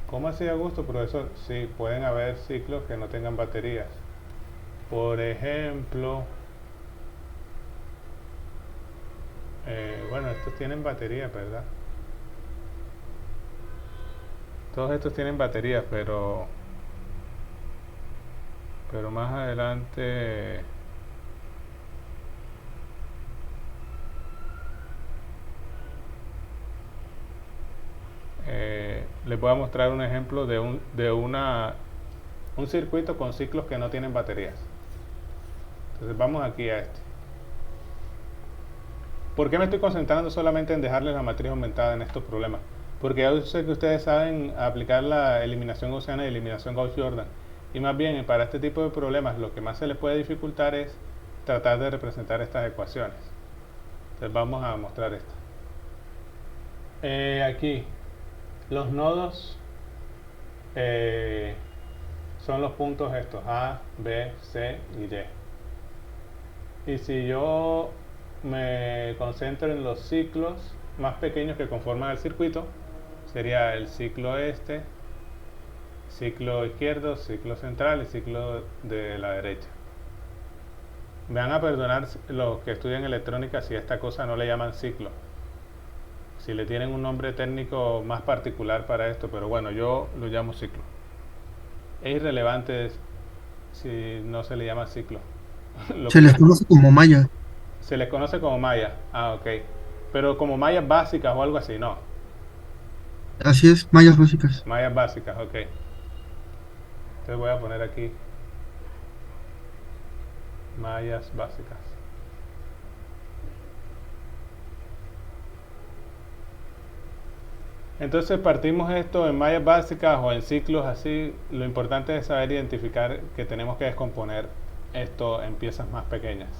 ¿Cómo así a gusto, profesor? Sí, pueden haber ciclos que no tengan baterías. Por ejemplo, bueno, estos tienen baterías, ¿verdad? Todos estos tienen baterías, pero más adelante les voy a mostrar un ejemplo de un circuito con ciclos que no tienen baterías. Entonces vamos aquí a este. ¿Por qué me estoy concentrando solamente en dejarles la matriz aumentada en estos problemas? Porque yo sé que ustedes saben aplicar la eliminación gaussiana y eliminación Gauss-Jordan. Y más bien, para este tipo de problemas, lo que más se les puede dificultar es tratar de representar estas ecuaciones. Entonces vamos a mostrar esto. Aquí, los nodos son los puntos estos, A, B, C y D. Y si yo me concentro en los ciclos más pequeños que conforman el circuito, sería el ciclo este, ciclo izquierdo, ciclo central y ciclo de la derecha. Me van a perdonar los que estudian electrónica si a esta cosa no le llaman ciclo, si le tienen un nombre técnico más particular para esto, pero bueno, yo lo llamo ciclo. Es irrelevante si no se le llama ciclo. Se les conoce como malla. Se les conoce como malla. Ah, ok. Pero como mallas básicas o algo así, no. Así es, mallas básicas. Mallas básicas, ok. Entonces voy a poner aquí mallas básicas. Entonces partimos esto en mallas básicas o en ciclos así. Lo importante es saber identificar que tenemos que descomponer esto en piezas más pequeñas.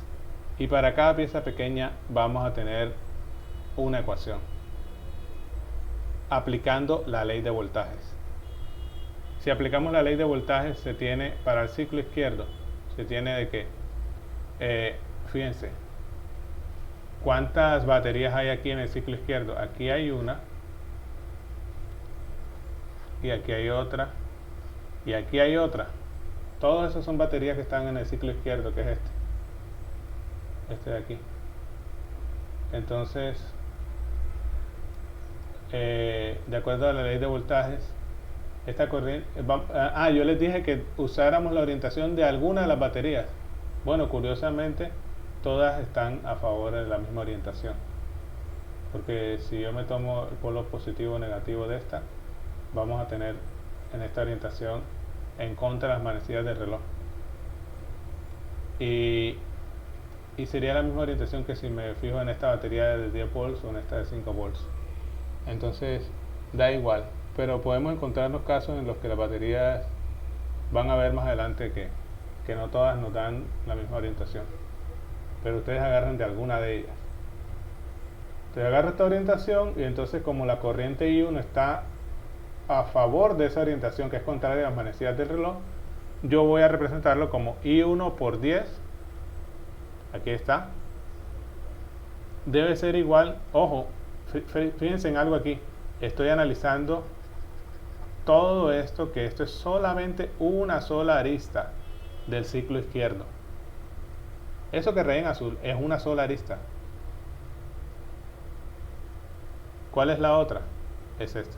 Y para cada pieza pequeña vamos a tener una ecuación aplicando la ley de voltajes. Si aplicamos la ley de voltajes, se tiene para el ciclo izquierdo, se tiene de que, fíjense, ¿cuántas baterías hay aquí en el ciclo izquierdo? Aquí hay una, y aquí hay otra, y aquí hay otra. Todas esas son baterías que están en el ciclo izquierdo, que es este de aquí. Entonces, de acuerdo a la ley de voltajes, esta corriente, yo les dije que usáramos la orientación de alguna de las baterías. Bueno, curiosamente, todas están a favor de la misma orientación. Porque si yo me tomo el polo positivo o negativo de esta, vamos a tener en esta orientación en contra de las manecillas del reloj. Y sería la misma orientación que si me fijo en esta batería de 10 volts o en esta de 5 volts. Entonces, da igual. Pero podemos encontrar los casos en los que las baterías van a ver más adelante que no todas nos dan la misma orientación. Pero ustedes agarran de alguna de ellas. Entonces agarro esta orientación y entonces como la corriente I1 está a favor de esa orientación que es contraria a las manecillas del reloj, yo voy a representarlo como I1 por 10. Aquí está. Debe ser igual, ojo, fíjense en algo aquí. Estoy analizando todo esto, que esto es solamente una sola arista del ciclo izquierdo. Eso que raya en azul es una sola arista. ¿Cuál es la otra? Es esta.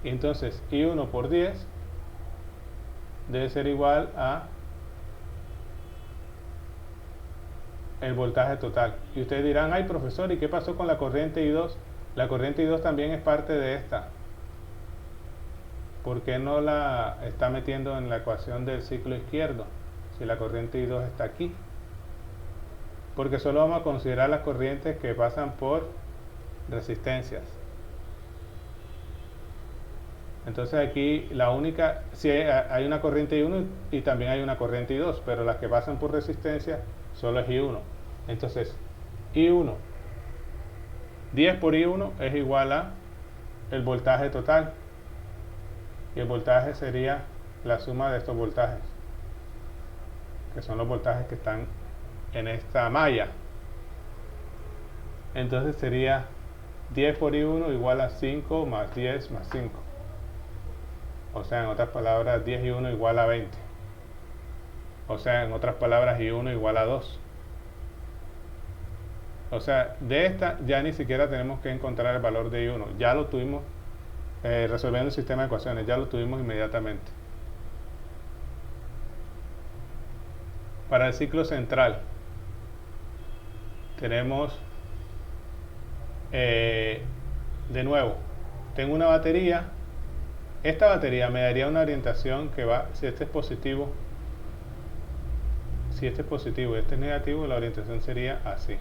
Y entonces I1 por 10 debe ser igual a el voltaje total. Y ustedes dirán, ay profesor, ¿y qué pasó con la corriente I2? La corriente I2 también es parte de esta. ¿Por qué no la está metiendo en la ecuación del ciclo izquierdo? Si la corriente I2 está aquí. Porque solo vamos a considerar las corrientes que pasan por resistencias. Entonces aquí la única, si hay una corriente I1 y también hay una corriente I2, pero las que pasan por resistencia solo es I1. Entonces I1, 10 por I1 es igual a el voltaje total. Y el voltaje sería la suma de estos voltajes, que son los voltajes que están en esta malla. Entonces sería 10 por I1 igual a 5 más 10 más 5. O sea, en otras palabras, 10 y 1 igual a 20. O sea, en otras palabras, I1 igual a 2. O sea, de esta ya ni siquiera tenemos que encontrar el valor de I1. Ya lo tuvimos resolviendo el sistema de ecuaciones. Ya lo tuvimos inmediatamente. Para el ciclo central tenemos de nuevo, tengo una batería. Esta batería me daría una orientación que va, si este es positivo y este es negativo, la orientación sería así.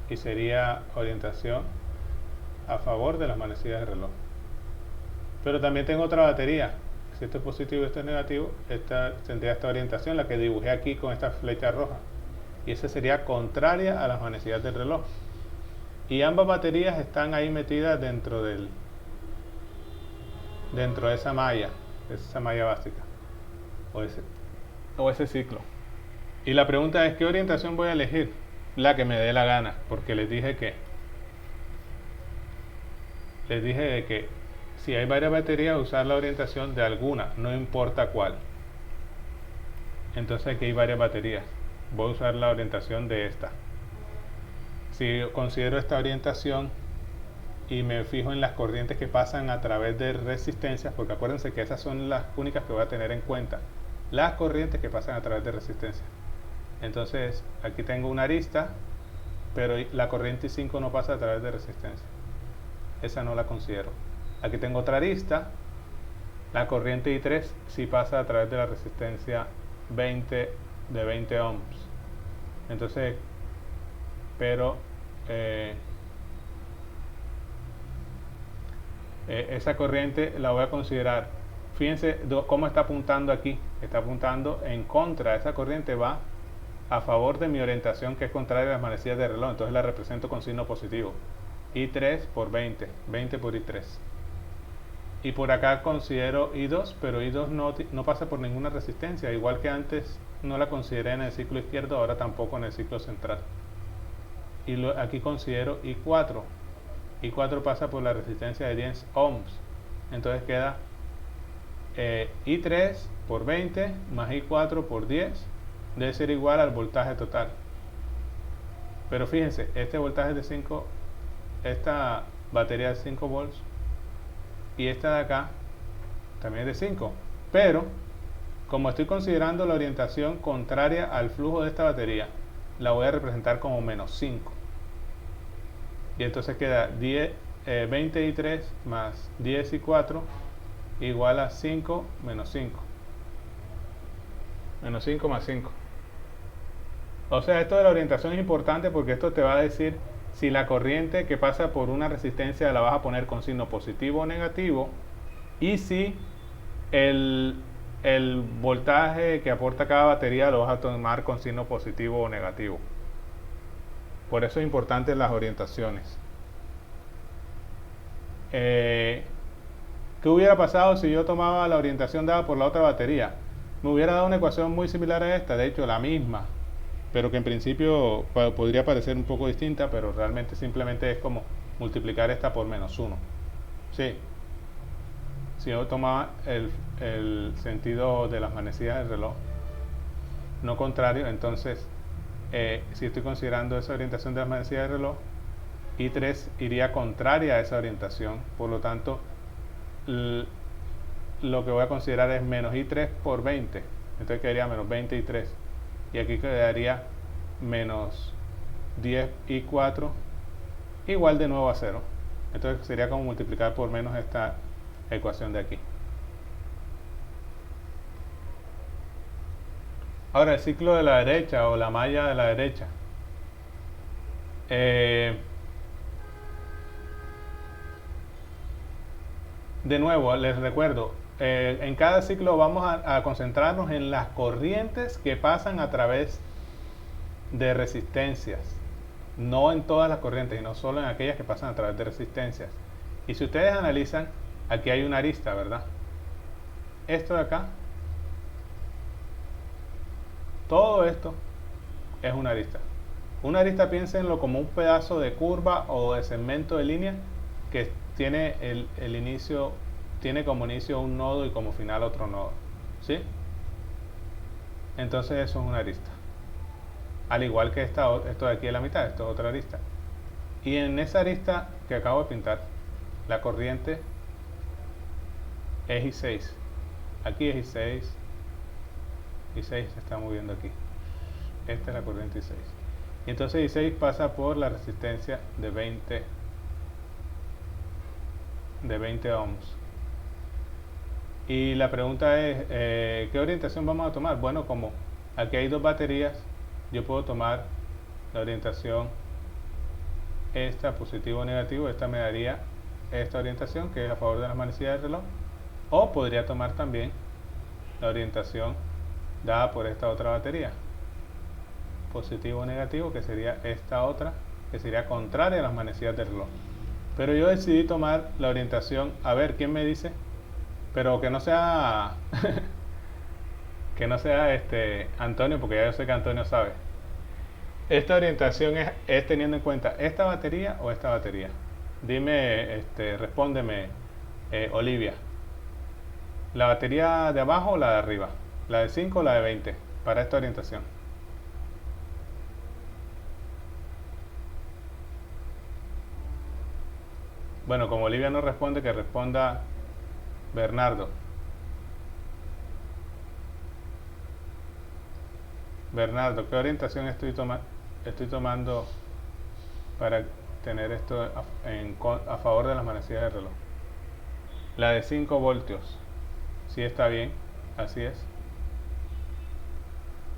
Y sería orientación a favor de las manecillas del reloj. Pero también tengo otra batería. Si esto es positivo y esto es negativo, esta tendría esta orientación, la que dibujé aquí con esta flecha roja. Y esa sería contraria a las manecillas del reloj. Y ambas baterías están ahí metidas dentro del dentro de esa malla básica o ese ciclo. Y la pregunta es, ¿qué orientación voy a elegir? La que me dé la gana, porque les dije de que si hay varias baterías, usar la orientación de alguna, no importa cuál. Entonces aquí hay varias baterías, voy a usar la orientación de esta. Si considero esta orientación y me fijo en las corrientes que pasan a través de resistencias, porque acuérdense que esas son las únicas que voy a tener en cuenta, las corrientes que pasan a través de resistencias. Entonces aquí tengo una arista, pero la corriente I5 no pasa a través de resistencia, esa no la considero. Aquí tengo otra arista, la corriente I3 sí pasa a través de la resistencia 20 ohms. Entonces, pero esa corriente la voy a considerar. Fíjense cómo está apuntando aquí, está apuntando en contra. Esa corriente va a favor de mi orientación, que es contraria a las manecillas de reloj, entonces la represento con signo positivo. I3 por 20 por I3. Y por acá considero I2, pero I2 no pasa por ninguna resistencia, igual que antes no la consideré en el ciclo izquierdo, ahora tampoco en el ciclo central. Y aquí considero I4. I4 pasa por la resistencia de 10 ohms, entonces queda I3 por 20 más I4 por 10 debe ser igual al voltaje total. Pero fíjense, este voltaje de 5, esta batería de 5 volts y esta de acá también es de 5, pero como estoy considerando la orientación contraria al flujo de esta batería, la voy a representar como menos 5. Y entonces queda 20 y 3 más 10 y 4 igual a 5 menos 5. Menos 5 más 5. O sea, esto de la orientación es importante porque esto te va a decir si la corriente que pasa por una resistencia la vas a poner con signo positivo o negativo, y si el voltaje que aporta cada batería lo vas a tomar con signo positivo o negativo. Por eso es importante las orientaciones. ¿Qué hubiera pasado si yo tomaba la orientación dada por la otra batería? Me hubiera dado una ecuación muy similar a esta, de hecho la misma, pero que en principio podría parecer un poco distinta, pero realmente simplemente es como multiplicar esta por menos 1. Sí. Si yo tomaba el sentido de las manecillas del reloj, no contrario, entonces si estoy considerando esa orientación de las manecillas del reloj, I3 iría contraria a esa orientación, por lo tanto lo que voy a considerar es menos I3 por 20, entonces quedaría menos 20 y 3, y aquí quedaría menos 10 y 4 igual de nuevo a 0, entonces sería como multiplicar por menos esta ecuación de aquí. Ahora el ciclo de la derecha o la malla de la derecha. De nuevo, les recuerdo, en cada ciclo vamos a concentrarnos en las corrientes que pasan a través de resistencias, no en todas las corrientes, y no solo en aquellas que pasan a través de resistencias. Y si ustedes analizan, aquí hay una arista, ¿verdad? Esto de acá, todo esto es una arista. Una arista, piénsenlo como un pedazo de curva o de segmento de línea que tiene el inicio, tiene como inicio un nodo y como final otro nodo, ¿sí? Entonces eso es una arista. Al igual que esto de aquí a la mitad, esto es otra arista. Y en esa arista que acabo de pintar, la corriente es I6. Aquí es I6. I6 se está moviendo aquí. Esta es la corriente I6. Y entonces I6 pasa por la resistencia de 20 ohms. Y la pregunta es, ¿qué orientación vamos a tomar? Bueno, como aquí hay dos baterías, yo puedo tomar la orientación esta, positivo o negativo. Esta me daría esta orientación, que es a favor de las manecillas del reloj. O podría tomar también la orientación dada por esta otra batería, positivo o negativo, que sería esta otra, que sería contraria a las manecillas del reloj. Pero yo decidí tomar la orientación, a ver, ¿quién me dice? Pero que no sea que no sea Antonio, porque ya yo sé que Antonio sabe. Esta orientación es teniendo en cuenta esta batería o esta batería. Dime, respóndeme, Olivia. ¿La batería de abajo o la de arriba? ¿La de 5 o la de 20 para esta orientación? Bueno, como Olivia no responde, que responda Bernardo. Bernardo, ¿qué orientación estoy tomando para tener esto a favor de las manecillas del reloj? La de 5 voltios. Sí, está bien, así es.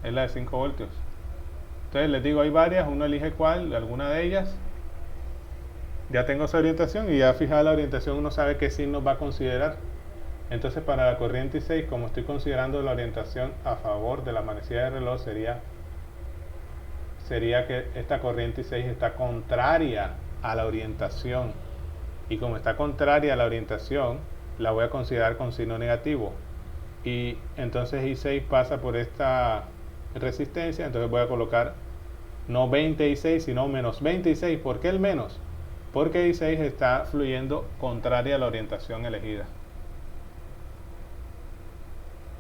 Es la de 5 voltios. Entonces les digo, hay varias, uno elige cuál, alguna de ellas. Ya tengo esa orientación y ya fijada la orientación uno sabe qué signos va a considerar. Entonces para la corriente 6, como estoy considerando la orientación a favor de la manecilla del reloj, sería que esta corriente 6 está contraria a la orientación. Y como está contraria a la orientación, la voy a considerar con signo negativo. Y entonces I6 pasa por esta resistencia, entonces voy a colocar no 26 sino menos 26. ¿Por qué el menos? Porque I6 está fluyendo contraria a la orientación elegida.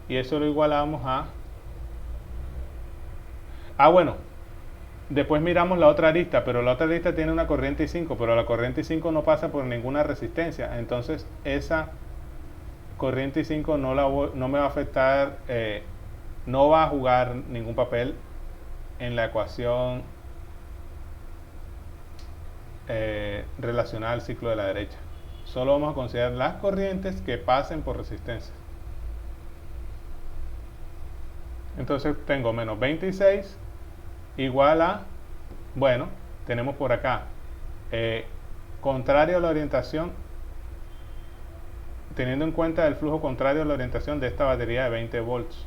Y eso lo igualamos a... bueno, después miramos la otra arista, pero la otra arista tiene una corriente I5, pero la corriente I5 no pasa por ninguna resistencia. Entonces esa corriente I5 no me va a afectar, no va a jugar ningún papel en la ecuación relacionada al ciclo de la derecha. Solo vamos a considerar las corrientes que pasen por resistencia. Entonces tengo menos 26 igual a, bueno, tenemos por acá, contrario a la orientación, teniendo en cuenta el flujo contrario a la orientación de esta batería de 20 volts.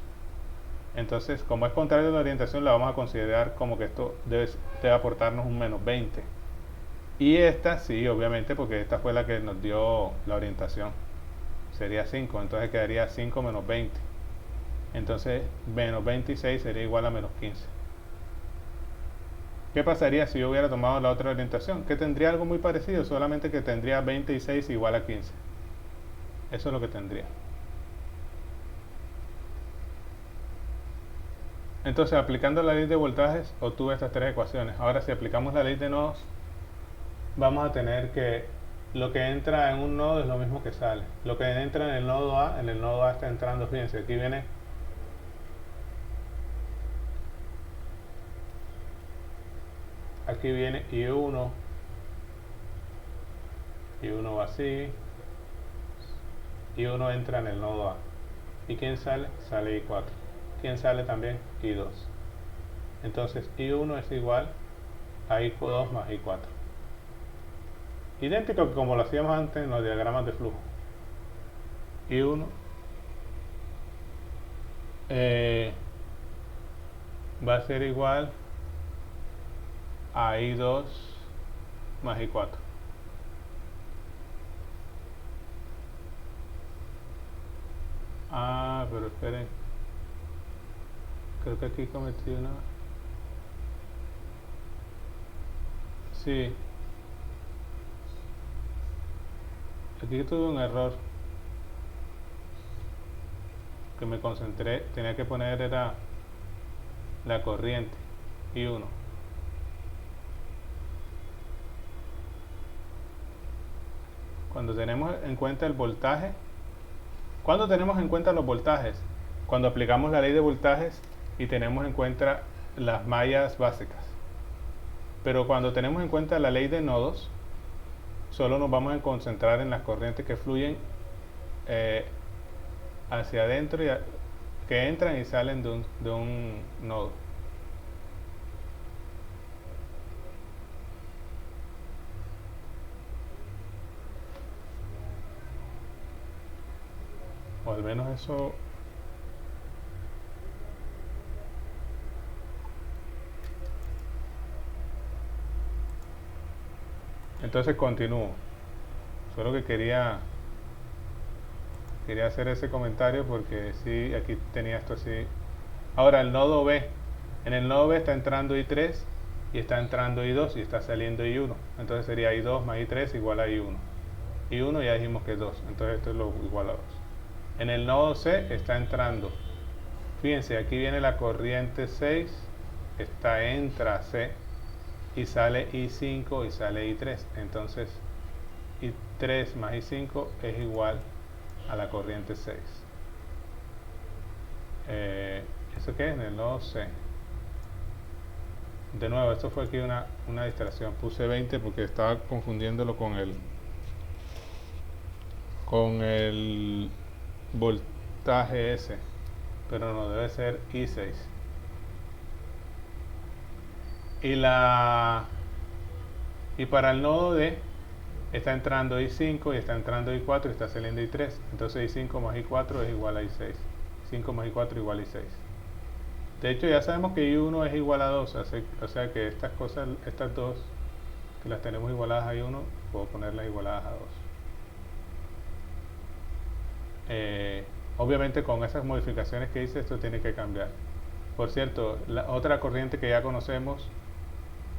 Entonces, como es contrario a la orientación, la vamos a considerar como que esto debe aportarnos un menos 20. Y esta sí, obviamente, porque esta fue la que nos dio la orientación. Sería 5, entonces quedaría 5 menos 20. Entonces, menos 26 sería igual a menos 15. ¿Qué pasaría si yo hubiera tomado la otra orientación? Que tendría algo muy parecido, solamente que tendría 26 igual a 15. Eso es lo que tendría. Entonces, aplicando la ley de voltajes, obtuve estas tres ecuaciones. Ahora, si aplicamos la ley de nodos, vamos a tener que lo que entra en un nodo es lo mismo que sale. Lo que entra en el nodo A está entrando, fíjense, aquí viene I1, I1 va así, I1 entra en el nodo A. ¿Y quién sale? Sale I4. ¿Quién sale también? I2. Entonces I1 es igual a I2 más I4. Idéntico que como lo hacíamos antes en los diagramas de flujo. I1 va a ser igual a I2 más I4. Pero esperen, creo que aquí cometí una... Sí, aquí tuve un error que me concentré, tenía que poner era la corriente I1. Cuando tenemos en cuenta el voltaje, ¿cuándo tenemos en cuenta los voltajes? Cuando aplicamos la ley de voltajes y tenemos en cuenta las mallas básicas. Pero cuando tenemos en cuenta la ley de nodos, solo nos vamos a concentrar en las corrientes que fluyen hacia adentro y que entran y salen de un nodo. O al menos eso. Entonces continúo. Solo que quería Quería hacer ese comentario porque sí, aquí tenía esto así. Ahora el nodo B. En el nodo B está entrando I3 y está entrando I2 y está saliendo I1. Entonces sería I2 más I3 igual a I1. I1 ya dijimos que es 2, entonces esto es lo igual a 2. En el nodo C está entrando. Fíjense, aquí viene la corriente 6, entra C y sale I5 y sale I3. Entonces I3 más I5 es igual a la corriente 6. ¿Eso qué es? En el nodo C. De nuevo, esto fue aquí una distracción. Puse 20 porque estaba confundiéndolo con el voltaje S. Pero no, debe ser I6. Y para el nodo D está entrando I5 y está entrando I4 y está saliendo I3. Entonces I5 más I4 es igual a I6. 5 más I4 igual a I6. De hecho ya sabemos que I1 es igual a 2. O sea que estas cosas, estas dos, que las tenemos igualadas a I1, puedo ponerlas igualadas a 2. Obviamente con esas modificaciones que hice esto tiene que cambiar. Por cierto, la otra corriente que ya conocemos,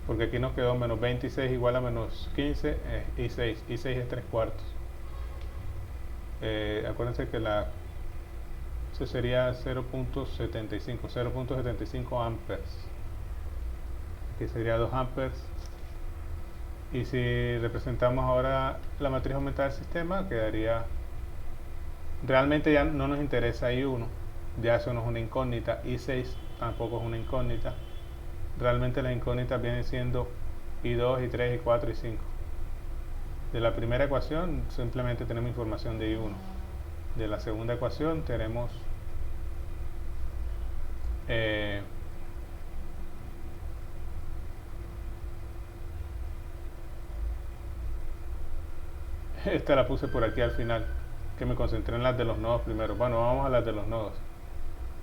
porque aquí nos quedó menos 26 igual a menos 15, es I6. I6 es 3 cuartos. Acuérdense que eso sería 0.75 amperes. Aquí sería 2 amperes. Y si representamos ahora la matriz aumentada del sistema, quedaría... Realmente ya no nos interesa I1, ya eso no es una incógnita. I6 tampoco es una incógnita. Realmente las incógnitas vienen siendo I2, I3, I4 y 5. De la primera ecuación simplemente tenemos información de I1. De la segunda ecuación tenemos esta la puse por aquí al final, que me concentré en las de los nodos primero. Bueno, vamos a las de los nodos.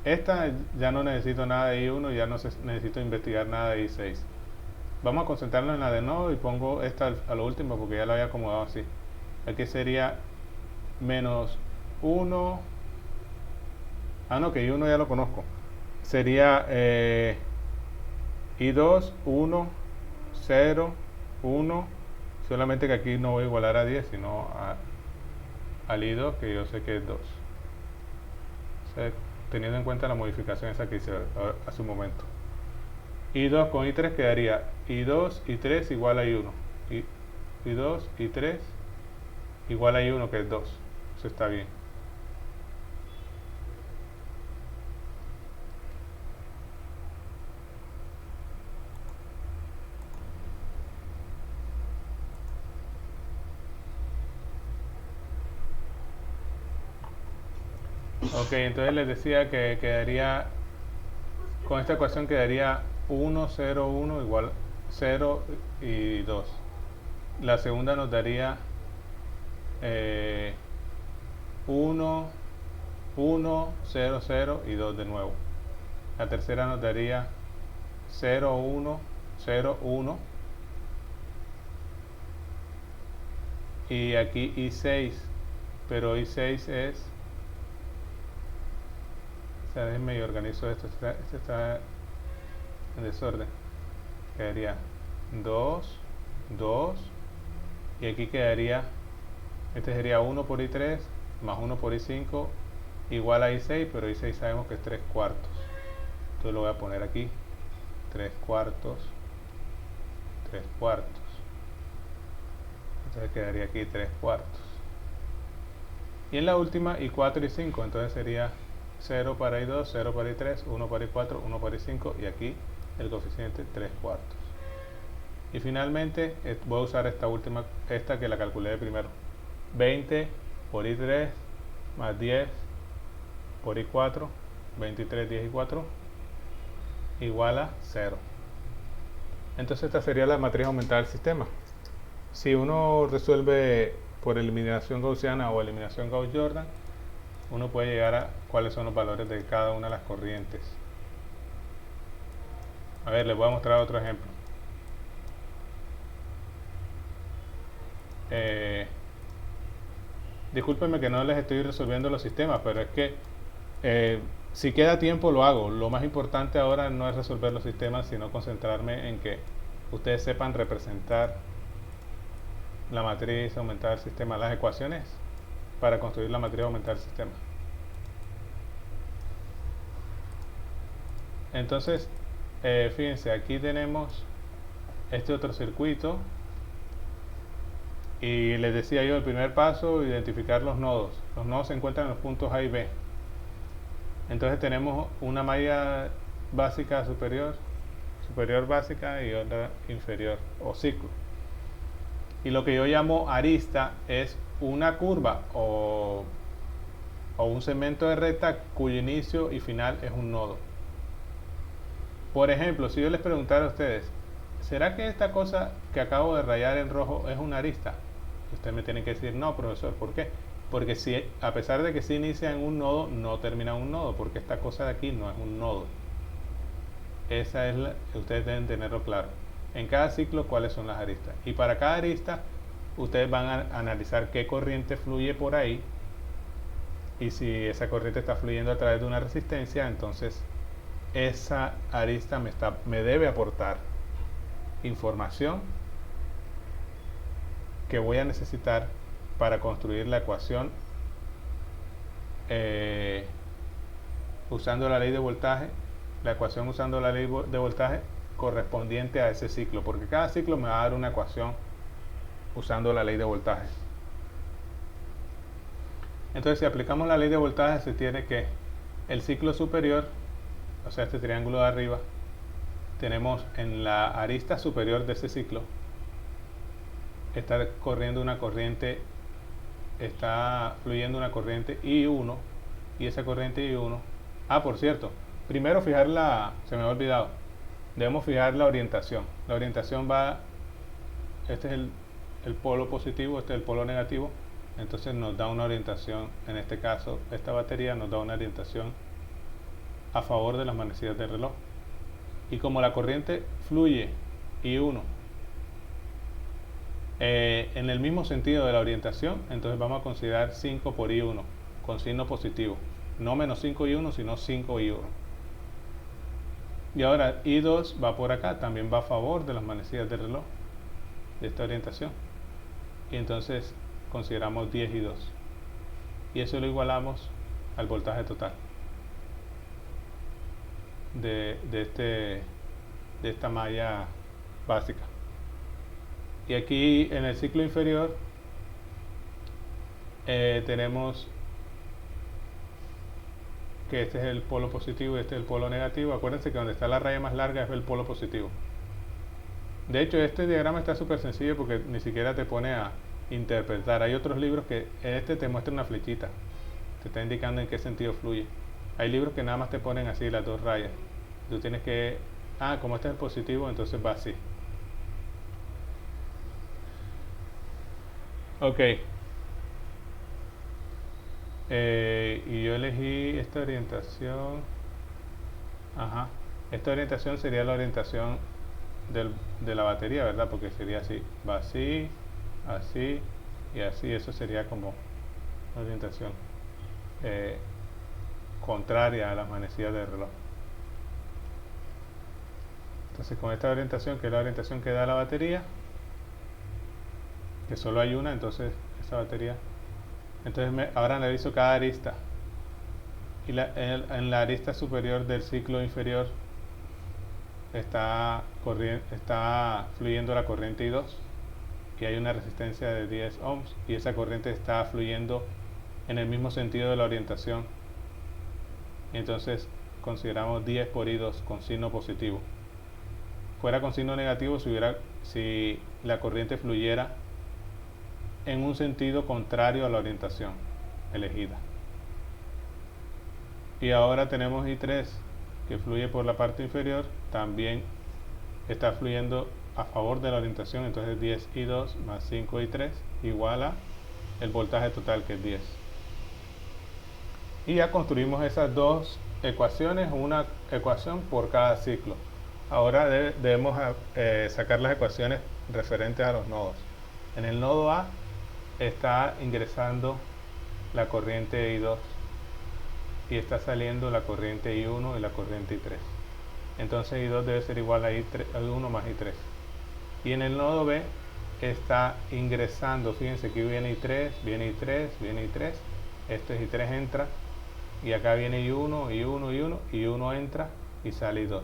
Esta ya no necesito nada de I1, ya no necesito investigar nada de I6. Vamos a concentrarnos en la de nodo y pongo esta a lo último porque ya la había acomodado así. Aquí sería menos 1. Ah, no, que I1 ya lo conozco. Sería I2, 1, 0, 1. Solamente que aquí no voy a igualar a 10, sino al I2, que yo sé que es 2. O sea, teniendo en cuenta la modificación esa que hice hace un momento. I2 con I3 quedaría I2, I3 igual a I1. I2, I3 igual a I1, que es 2. Eso está bien. Ok, entonces les decía que quedaría, con esta ecuación quedaría 1, 0, 1 igual 0 y 2. La segunda nos daría 1, 1, 0, 0 y 2 de nuevo. La tercera nos daría 0, 1, 0, 1. Y aquí I6, pero I6 es... O sea, déjenme y organizo esto. Este está en desorden. Quedaría 2, 2. Y aquí quedaría... Este sería 1 por I3 más 1 por I5 igual a I6, pero I6 sabemos que es 3 cuartos. Entonces lo voy a poner aquí. 3 cuartos. 3 cuartos. Entonces quedaría aquí 3 cuartos. Y en la última I4 y 5. Entonces sería 0 para I2, 0 para I3, 1 para I4, 1 para I5 y aquí el coeficiente 3 cuartos. Y finalmente voy a usar esta que la calculé de primero. 20 por I3 más 10 por I4, 23, 10 y 4 igual a 0. Entonces esta sería la matriz aumentada del sistema. Si uno resuelve por eliminación gaussiana o eliminación Gauss-Jordan, uno puede llegar a cuáles son los valores de cada una de las corrientes. A ver, les voy a mostrar otro ejemplo. discúlpenme que no les estoy resolviendo los sistemas, pero es que si queda tiempo lo hago. Lo más importante ahora no es resolver los sistemas, sino concentrarme en que ustedes sepan representar la matriz, aumentar el sistema, las ecuaciones para construir la matriz, aumentar el sistema. Entonces, fíjense, aquí tenemos este otro circuito y les decía yo, el primer paso, identificar los nodos. Los nodos se encuentran en los puntos A y B. Entonces tenemos una malla básica superior básica y otra inferior o ciclo. Y lo que yo llamo arista es una curva o un segmento de recta cuyo inicio y final es un nodo. Por ejemplo, si yo les preguntara a ustedes, ¿será que esta cosa que acabo de rayar en rojo es una arista? Ustedes me tienen que decir, no, profesor, ¿por qué? Porque si, a pesar de que sí inicia en un nodo, no termina en un nodo, porque esta cosa de aquí no es un nodo. Esa es ustedes deben tenerlo claro. En cada ciclo, cuáles son las aristas. Y para cada arista, ustedes van a analizar qué corriente fluye por ahí. Y si esa corriente está fluyendo a través de una resistencia, entonces esa arista me debe aportar información que voy a necesitar para construir la ecuación usando la ley de voltaje, la ecuación usando la ley de voltaje correspondiente a ese ciclo, porque cada ciclo me va a dar una ecuación usando la ley de voltaje. Entonces, si aplicamos la ley de voltaje, se tiene que el ciclo superior, o sea, este triángulo de arriba, tenemos en la arista superior de ese ciclo, está corriendo una corriente, está fluyendo una corriente I1, y esa corriente I1, por cierto, primero fijar se me ha olvidado, debemos fijar la orientación. La orientación va, este es el polo positivo, este es el polo negativo, entonces nos da una orientación, en este caso, esta batería nos da una orientación a favor de las manecillas del reloj. Y como la corriente fluye I1 en el mismo sentido de la orientación, entonces vamos a considerar 5 por I1 con signo positivo, no menos 5 I1 sino 5 I1. Y ahora I2 va por acá, también va a favor de las manecillas del reloj de esta orientación, y entonces consideramos 10 I2 y eso lo igualamos al voltaje total de esta malla básica. Y aquí en el ciclo inferior tenemos que este es el polo positivo y este es el polo negativo. Acuérdense que donde está la raya más larga es el polo positivo. De hecho, este diagrama está súper sencillo porque ni siquiera te pone a interpretar. Hay otros libros que te muestra una flechita, te está indicando en qué sentido fluye. Hay libros que nada más te ponen así las dos rayas. Tú tienes que, como este es el positivo, entonces va así. Ok. Y yo elegí esta orientación. Esta orientación sería la orientación de la batería, ¿verdad? Porque sería así. Va así, así y así. Eso sería como una orientación contraria a las manecillas del reloj. Entonces con esta orientación, que es la orientación que da la batería, que solo hay una, entonces esa batería, entonces ahora analizo cada arista, y en la arista superior del ciclo inferior está fluyendo la corriente I2 y hay una resistencia de 10 ohms y esa corriente está fluyendo en el mismo sentido de la orientación, y entonces consideramos 10 por I2 con signo positivo. Fuera con signo negativo si la corriente fluyera en un sentido contrario a la orientación elegida. Y ahora tenemos I3 que fluye por la parte inferior, también está fluyendo a favor de la orientación, entonces 10 I2 más 5 I3 igual a el voltaje total, que es 10. Y ya construimos esas dos ecuaciones, una ecuación por cada ciclo. Ahora debemos sacar las ecuaciones referentes a los nodos. En el nodo A está ingresando la corriente I2 y está saliendo la corriente I1 y la corriente I3. Entonces I2 debe ser igual a I1 más I3. Y en el nodo B está ingresando, fíjense que viene I3, viene I3, viene I3, este es I3 entra, y acá viene I1, I1, I1, I1 entra y sale I2.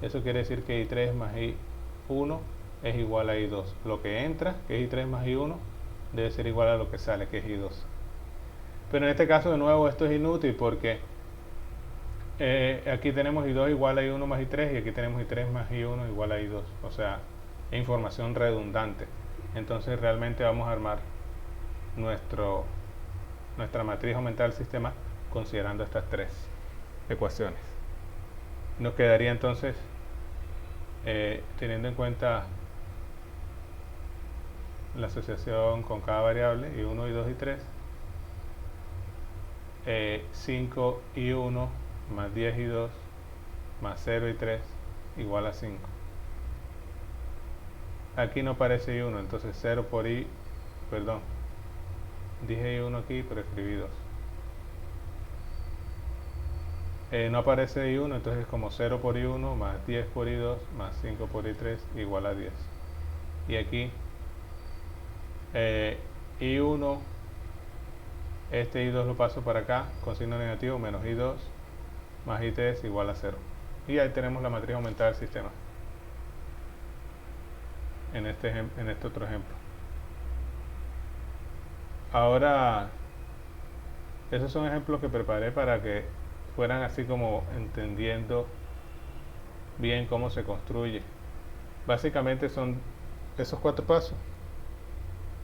Eso quiere decir que I3 más I1 es igual a I2. Lo que entra, que es I3 más I1, debe ser igual a lo que sale, que es I2. Pero en este caso, de nuevo, esto es inútil porque aquí tenemos I2 igual a I1 más I3 y aquí tenemos I3 más I1 igual a I2. O sea, es información redundante. Entonces realmente vamos a armar nuestra matriz aumentada del sistema considerando estas tres ecuaciones. Nos quedaría entonces, teniendo en cuenta la asociación con cada variable, I1, I2 y 3, 5 I1 más 10 I2 más 0 y 3 igual a 5. Aquí no aparece I1, entonces 0 por I, perdón, dije I1 aquí, pero escribí 2. No aparece I1, entonces es como 0 por I1 más 10 por I2 más 5 por I3 igual a 10. Y aquí I1, este I2 lo paso para acá con signo negativo, menos I2 más I3 igual a 0. Y ahí tenemos la matriz aumentada del sistema en este otro ejemplo. Ahora, esos son ejemplos que preparé para que fueran así como entendiendo bien cómo se construye. Básicamente son esos 4 pasos.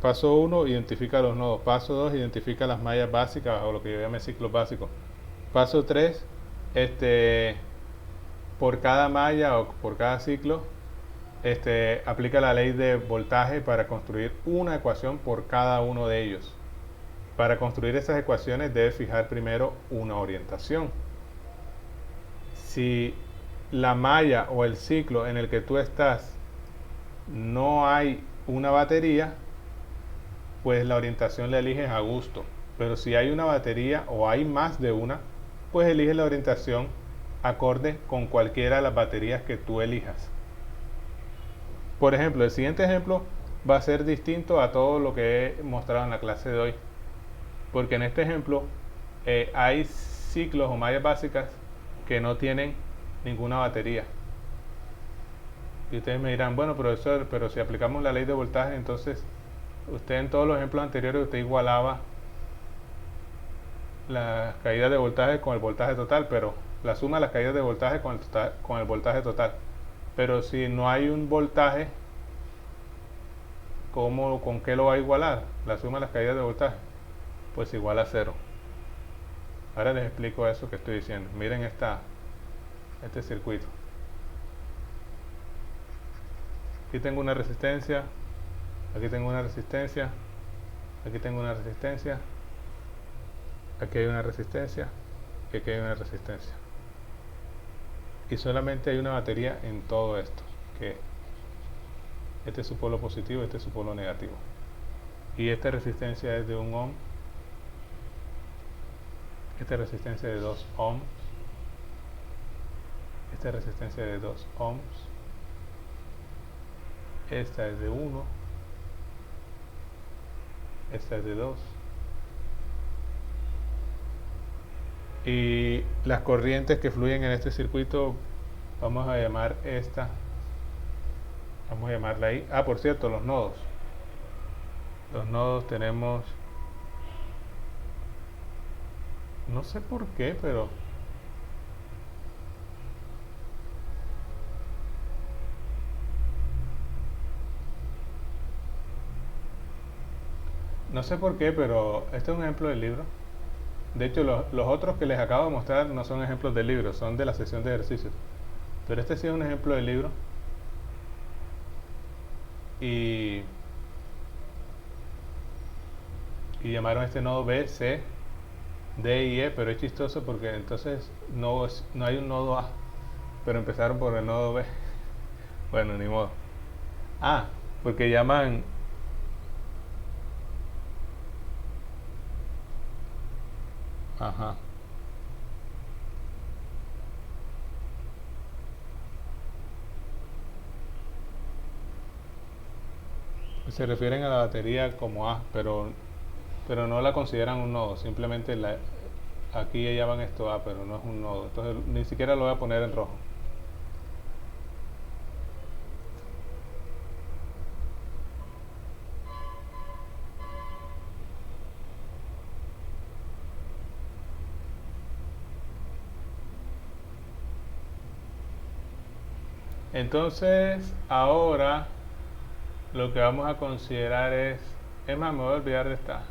Paso 1, identifica los nodos. Paso 2, identifica las mallas básicas o lo que yo llame ciclos básicos. Paso 3, por cada malla o por cada ciclo, aplica la ley de voltaje para construir una ecuación por cada uno de ellos. Para construir esas ecuaciones debes fijar primero una orientación. Si la malla o el ciclo en el que tú estás no hay una batería, pues la orientación la eliges a gusto. Pero si hay una batería o hay más de una, pues eliges la orientación acorde con cualquiera de las baterías que tú elijas. Por ejemplo, el siguiente ejemplo va a ser distinto a todo lo que he mostrado en la clase de hoy, porque en este ejemplo hay ciclos o mallas básicas que no tienen ninguna batería. Y ustedes me dirán, bueno, profesor, pero si aplicamos la ley de voltaje, entonces usted en todos los ejemplos anteriores usted igualaba las caídas de voltaje con el voltaje total, pero la suma de las caídas de voltaje con el voltaje total. Pero si no hay un voltaje, ¿con qué lo va a igualar? La suma de las caídas de voltaje, pues igual a 0. Ahora les explico eso que estoy diciendo. Miren este circuito. Aquí tengo una resistencia, aquí tengo una resistencia, aquí tengo una resistencia, aquí hay una resistencia y aquí hay una resistencia. Y solamente hay una batería en todo esto, que este es su polo positivo, este es su polo negativo. Y esta resistencia es de 1 ohm, esta resistencia de 2 ohms, esta resistencia de 2 ohms, esta es de 1, esta es de 2. Y las corrientes que fluyen en este circuito, vamos a llamar esta, vamos a llamarla ahí. Ah, por cierto, los nodos. Los nodos tenemos, no sé por qué, pero este es un ejemplo del libro. De hecho, los otros que les acabo de mostrar no son ejemplos del libro, son de la sesión de ejercicios. Pero este sí es un ejemplo del libro. Y llamaron este nodo B, C, D y E, pero es chistoso porque entonces no hay un nodo A, pero empezaron por el nodo B. Bueno, ni modo. Ah, porque llaman Ajá. Se refieren a la batería como A, pero no la consideran un nodo, simplemente aquí llaman esto A, pero no es un nodo. Entonces ni siquiera lo voy a poner en rojo. Entonces, ahora lo que vamos a considerar es más, me voy a olvidar de esta.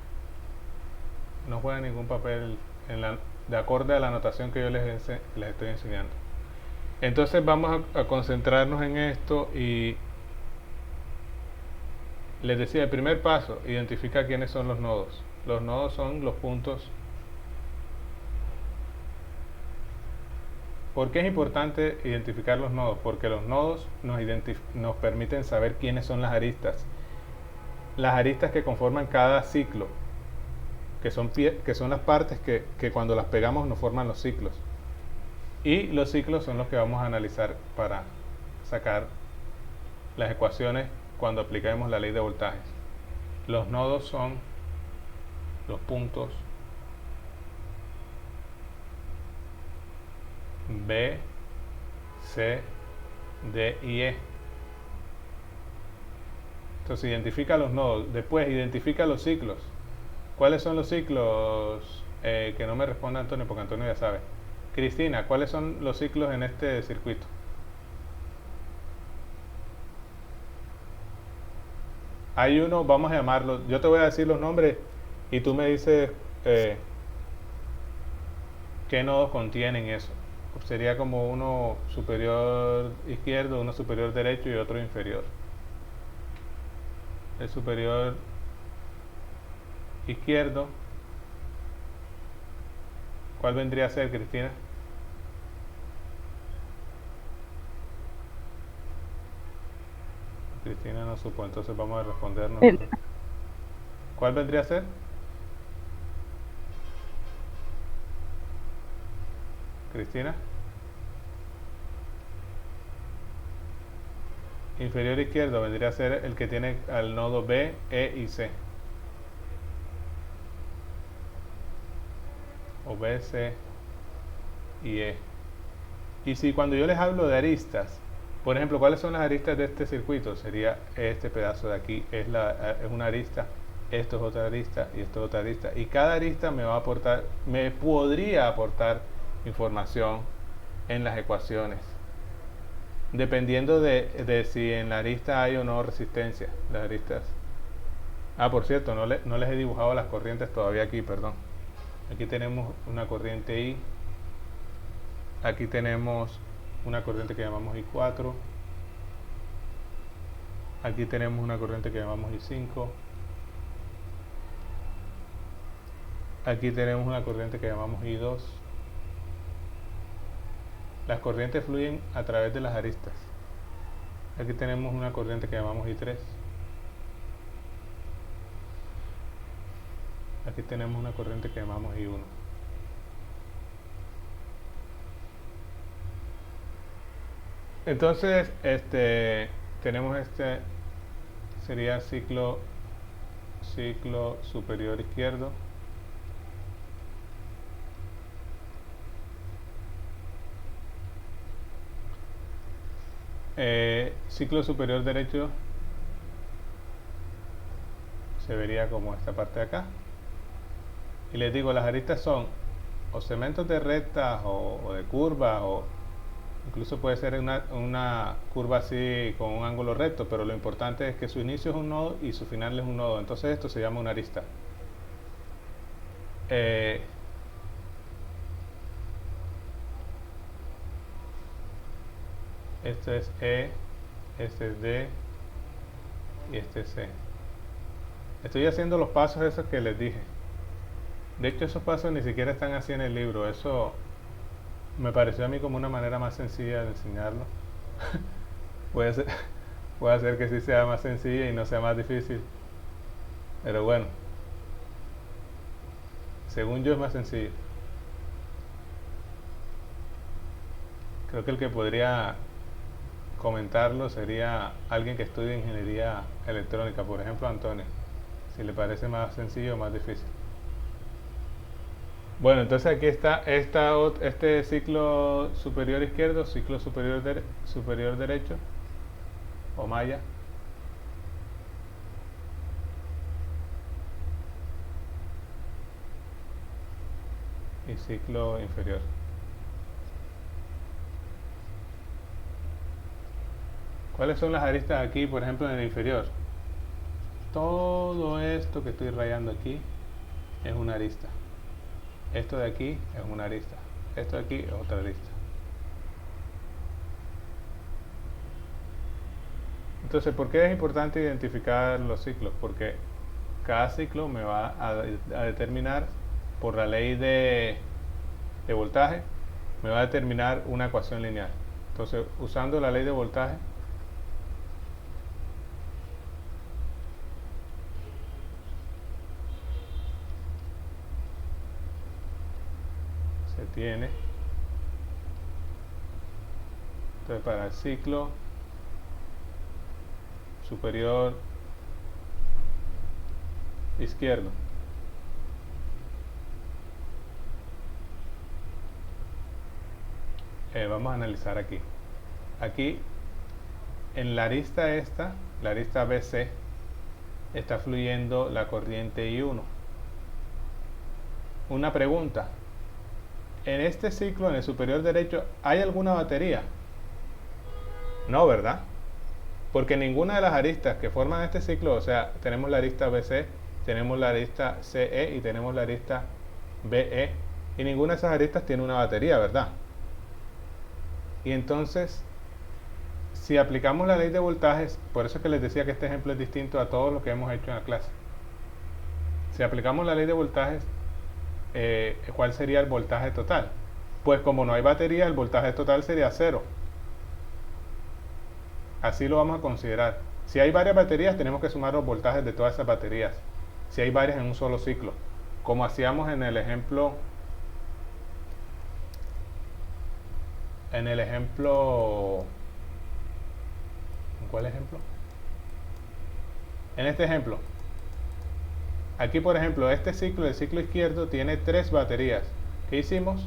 No juega ningún papel de acorde a la anotación que yo les estoy enseñando. Entonces vamos a concentrarnos en esto y les decía, el primer paso, identifica quiénes son los nodos. Los nodos son los puntos. ¿Por qué es importante identificar los nodos? Porque los nodos nos permiten saber quiénes son las aristas. Las aristas que conforman cada ciclo, que son las partes que cuando las pegamos nos forman los ciclos. Y los ciclos son los que vamos a analizar para sacar las ecuaciones cuando apliquemos la ley de voltajes. Los nodos son los puntos B, C, D y E. Entonces identifica los nodos. Después identifica los ciclos. ¿Cuáles son los ciclos? Que no me responda Antonio, porque Antonio ya sabe. Cristina, ¿cuáles son los ciclos en este circuito? Hay uno, vamos a llamarlo, yo te voy a decir los nombres y tú me dices qué nodos contienen eso. Sería como uno superior izquierdo, uno superior derecho y otro inferior. El superior izquierdo, ¿cuál vendría a ser, Cristina? Cristina no supo, entonces vamos a respondernos. ¿Cuál vendría a ser? Cristina. Inferior izquierdo vendría a ser el que tiene al nodo B, E y C. O B, C y E. Y si cuando yo les hablo de aristas, por ejemplo, ¿cuáles son las aristas de este circuito? Sería este pedazo de aquí, es una arista, esto es otra arista y esto es otra arista. Y cada arista me podría aportar información en las ecuaciones, dependiendo de si en la arista hay o no resistencia. Las aristas. Por cierto, no les he dibujado las corrientes todavía aquí, perdón. Aquí tenemos una corriente I. Aquí tenemos una corriente que llamamos I4. Aquí tenemos una corriente que llamamos I5. Aquí tenemos una corriente que llamamos I2. Las corrientes fluyen a través de las aristas. Aquí tenemos una corriente que llamamos I3. Aquí tenemos una corriente que llamamos I1. Entonces, tenemos sería ciclo superior izquierdo. Ciclo superior derecho se vería como esta parte de acá. Y les digo, las aristas son o segmentos de rectas o de curvas, o incluso puede ser una curva así con un ángulo recto, pero lo importante es que su inicio es un nodo y su final es un nodo. Entonces esto se llama una arista. Este es E, este es D y este es C. Estoy haciendo los pasos esos que les dije. De hecho, esos pasos ni siquiera están así en el libro. Eso me pareció a mí como una manera más sencilla de enseñarlo. puede ser que sí sea más sencilla y no sea más difícil. Pero bueno, según yo es más sencillo. Creo que el que podría comentarlo sería alguien que estudie ingeniería electrónica, por ejemplo Antonio, si le parece más sencillo o más difícil. Bueno, entonces aquí está este ciclo superior izquierdo, ciclo superior derecho o malla. Y ciclo inferior. ¿Cuáles son las aristas aquí, por ejemplo, en el inferior? Todo esto que estoy rayando aquí es una arista. Esto de aquí es una arista. Esto de aquí es otra arista. Entonces, ¿por qué es importante identificar los ciclos? Porque cada ciclo me va a determinar, por la ley de voltaje, me va a determinar una ecuación lineal. Entonces, usando la ley de voltaje, se tiene, entonces para el ciclo superior izquierdo, vamos a analizar aquí. Aquí en la arista esta, la arista BC, está fluyendo la corriente I1. Una pregunta: en este ciclo, en el superior derecho, ¿hay alguna batería? No, ¿verdad? Porque ninguna de las aristas que forman este ciclo, o sea, tenemos la arista BC, tenemos la arista CE y tenemos la arista BE, y ninguna de esas aristas tiene una batería, ¿verdad? Y entonces, si aplicamos la ley de voltajes, por eso es que les decía que este ejemplo es distinto a todo lo que hemos hecho en la clase. Si aplicamos la ley de voltajes, ¿cuál sería el voltaje total? Pues como no hay batería, el voltaje total sería 0. Así lo vamos a considerar. Si hay varias baterías, tenemos que sumar los voltajes de todas esas baterías. Si hay varias en un solo ciclo, como hacíamos en el ejemplo. ¿En cuál ejemplo? En este ejemplo. Aquí, por ejemplo, este ciclo, el ciclo izquierdo, tiene 3 baterías. ¿Qué hicimos?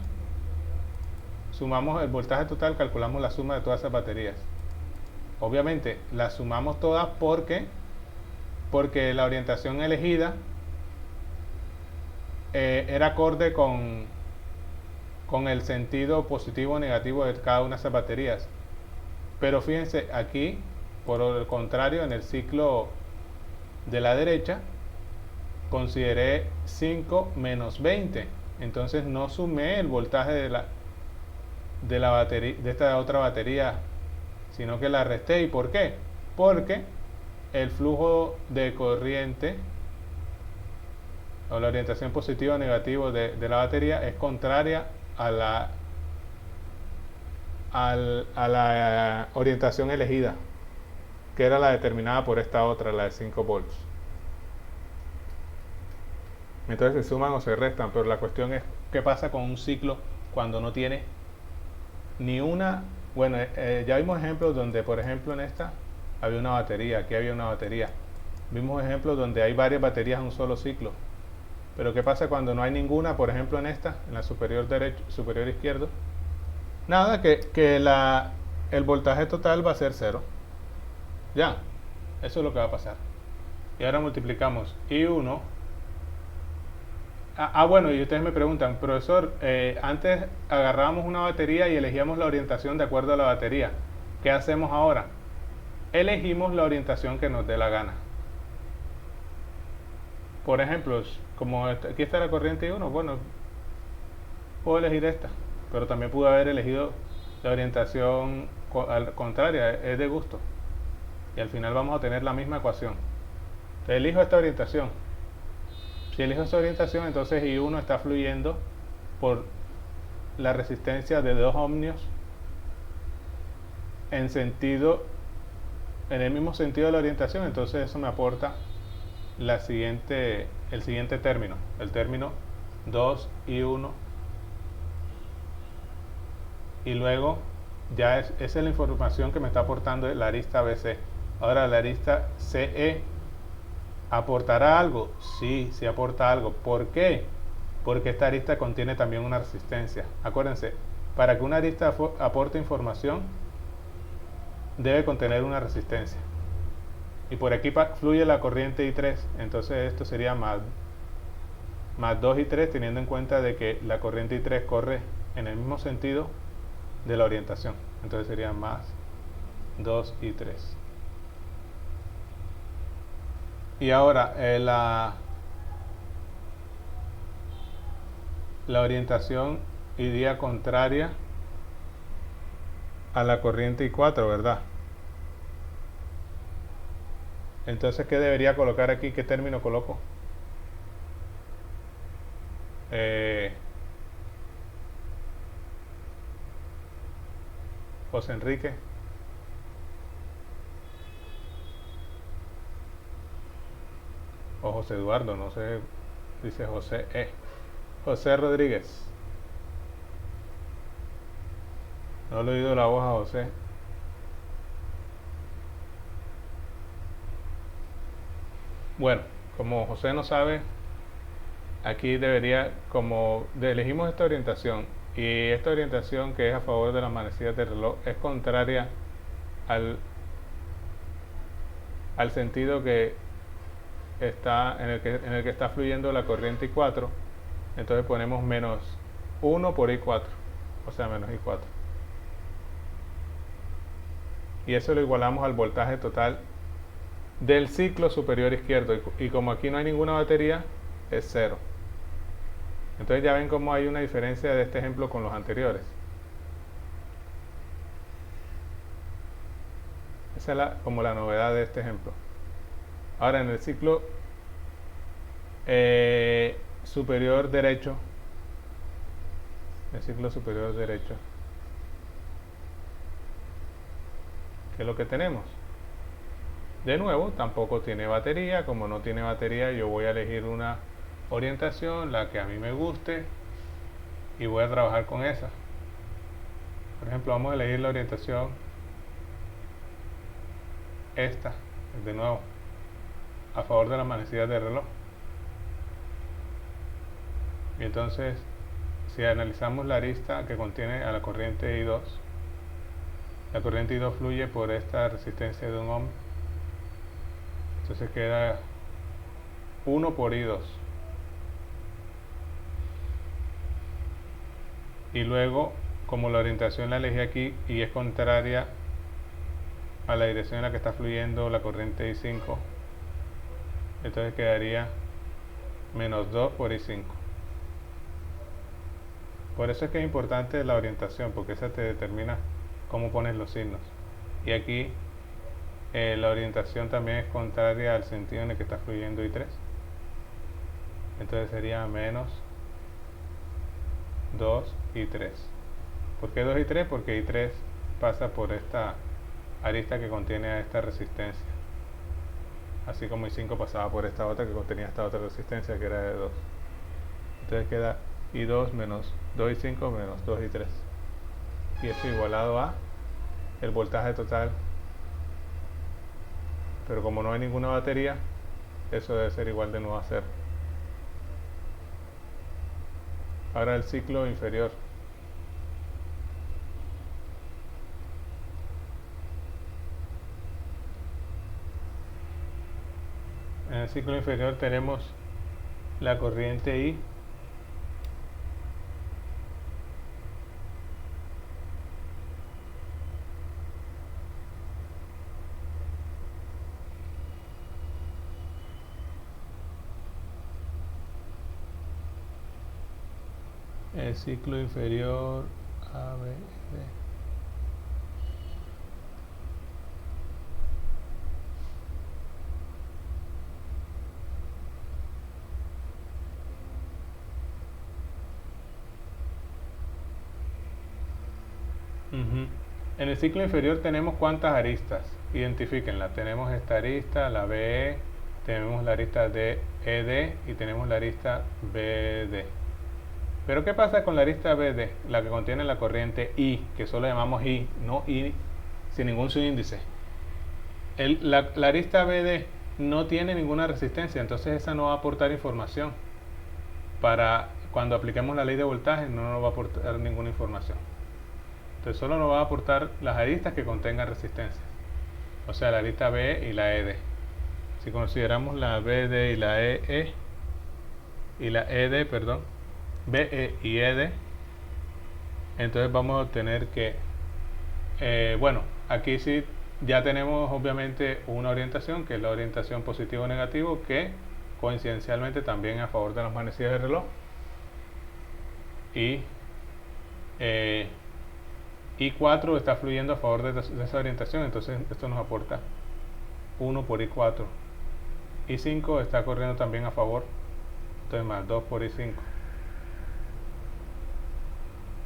Sumamos el voltaje total, calculamos la suma de todas esas baterías. Obviamente, las sumamos todas porque la orientación elegida era acorde con el sentido positivo o negativo de cada una de esas baterías. Pero fíjense, aquí, por el contrario, en el ciclo de la derecha, consideré 5 menos 20. Entonces no sumé el voltaje de la batería, de esta otra batería, sino que la resté. ¿Y por qué? Porque el flujo de corriente o la orientación positiva o negativa de la batería es contraria a la orientación elegida, que era la determinada por esta otra, la de 5 volts. Entonces se suman o se restan, pero la cuestión es qué pasa con un ciclo cuando no tiene ni una. Bueno, ya vimos ejemplos donde, por ejemplo, en esta había una batería, aquí había una batería. Vimos ejemplos donde hay varias baterías en un solo ciclo. Pero ¿qué pasa cuando no hay ninguna? Por ejemplo, en esta, en la superior derecho, superior izquierdo. Nada, que el voltaje total va a ser 0. Ya, eso es lo que va a pasar. Y ahora multiplicamos I1. Bueno, y ustedes me preguntan, profesor, antes agarrábamos una batería y elegíamos la orientación de acuerdo a la batería. ¿Qué hacemos ahora? Elegimos la orientación que nos dé la gana. Por ejemplo, como aquí está la corriente I1, bueno, puedo elegir esta, pero también pude haber elegido la orientación contraria, es de gusto. Y al final vamos a tener la misma ecuación. Entonces elijo esta orientación. Si elijo esa orientación, entonces I1 está fluyendo por la resistencia de 2 ohmios en el mismo sentido de la orientación. Entonces eso me aporta el siguiente término, el término 2I1, y luego ya esa es la información que me está aportando la arista BC. Ahora la arista CE, ¿aportará algo? Sí, sí aporta algo. ¿Por qué? Porque esta arista contiene también una resistencia. Acuérdense, para que una arista aporte información, debe contener una resistencia. Y por aquí fluye la corriente I3, entonces esto sería más 2 I3, teniendo en cuenta de que la corriente I3 corre en el mismo sentido de la orientación. Entonces sería más 2 I3. Y ahora la orientación iría contraria a la corriente I4, ¿verdad? Entonces, ¿qué debería colocar aquí? ¿Qué término coloco? José Enrique. O José Eduardo, no sé, dice José E. José Rodríguez. No le he oído la voz a José. Bueno, como José no sabe, aquí debería, como elegimos esta orientación, y esta orientación que es a favor de las manecillas del reloj es contraria al sentido que está en el que está fluyendo la corriente I4, entonces ponemos menos 1 por I4, o sea menos I4, y eso lo igualamos al voltaje total del ciclo superior izquierdo, y como aquí no hay ninguna batería, es 0. Entonces ya ven cómo hay una diferencia de este ejemplo con los anteriores. Esa es como la novedad de este ejemplo. Ahora en el ciclo superior derecho, ¿qué es lo que tenemos? De nuevo, tampoco tiene batería. Como no tiene batería, yo voy a elegir una orientación, la que a mí me guste, y voy a trabajar con esa. Por ejemplo, vamos a elegir la orientación esta, de nuevo, a favor de las manecillas del reloj. Y entonces, si analizamos la arista que contiene a la corriente I2, la corriente I2 fluye por esta resistencia de 1 ohm. Entonces queda 1 por I2. Y luego, como la orientación la elegí aquí y es contraria a la dirección en la que está fluyendo la corriente I5, entonces quedaría menos 2 por I5. Por eso es que es importante la orientación, porque esa te determina cómo pones los signos. Y aquí la orientación también es contraria al sentido en el que está fluyendo I3. Entonces sería menos 2 I3. ¿Por qué 2 I3? Porque I3 pasa por esta arista que contiene a esta resistencia, así como I5 pasaba por esta otra que contenía esta otra resistencia que era de 2. Entonces queda I2 menos 2 I5 menos 2 I3, y eso igualado a el voltaje total, pero como no hay ninguna batería, eso debe ser igual de nuevo a 0. Ahora el ciclo inferior. En el ciclo inferior tenemos la corriente I el ciclo inferior A, B, D. En el ciclo inferior tenemos cuántas aristas, identifíquenla. Tenemos esta arista, la BE, tenemos la arista DED y tenemos la arista BD. Pero ¿qué pasa con la arista BD, la que contiene la corriente I, que solo llamamos I, no I sin ningún subíndice? La arista BD no tiene ninguna resistencia, entonces esa no va a aportar información. Para cuando apliquemos la ley de voltaje no nos va a aportar ninguna información. Entonces solo nos va a aportar las aristas que contengan resistencia, o sea, la arista BE y la ED. Si consideramos la BD y la EE y la ED, perdón, BE y ED, entonces vamos a obtener que, bueno, aquí sí ya tenemos obviamente una orientación, que es la orientación positivo o negativo, que coincidencialmente también a favor de las manecillas del reloj. Y I4 está fluyendo a favor de esa orientación, entonces esto nos aporta 1 por I4. I5 está corriendo también a favor, entonces más 2 por I5.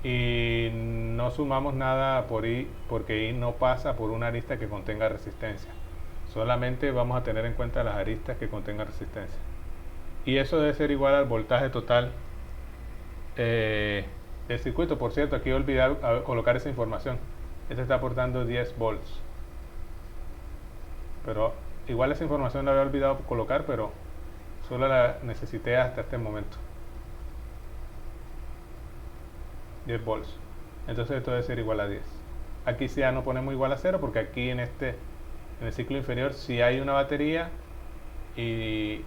Y no sumamos nada por I, porque I no pasa por una arista que contenga resistencia. Solamente vamos a tener en cuenta las aristas que contengan resistencia. Y eso debe ser igual al voltaje total del circuito. Por cierto, aquí he olvidado colocar esa información. Este está aportando 10 volts. Pero igual esa información la había olvidado colocar, pero solo la necesité hasta este momento. 10 volts. Entonces esto debe ser igual a 10. Aquí sí ya no ponemos igual a 0, porque aquí en el ciclo inferior sí hay una batería y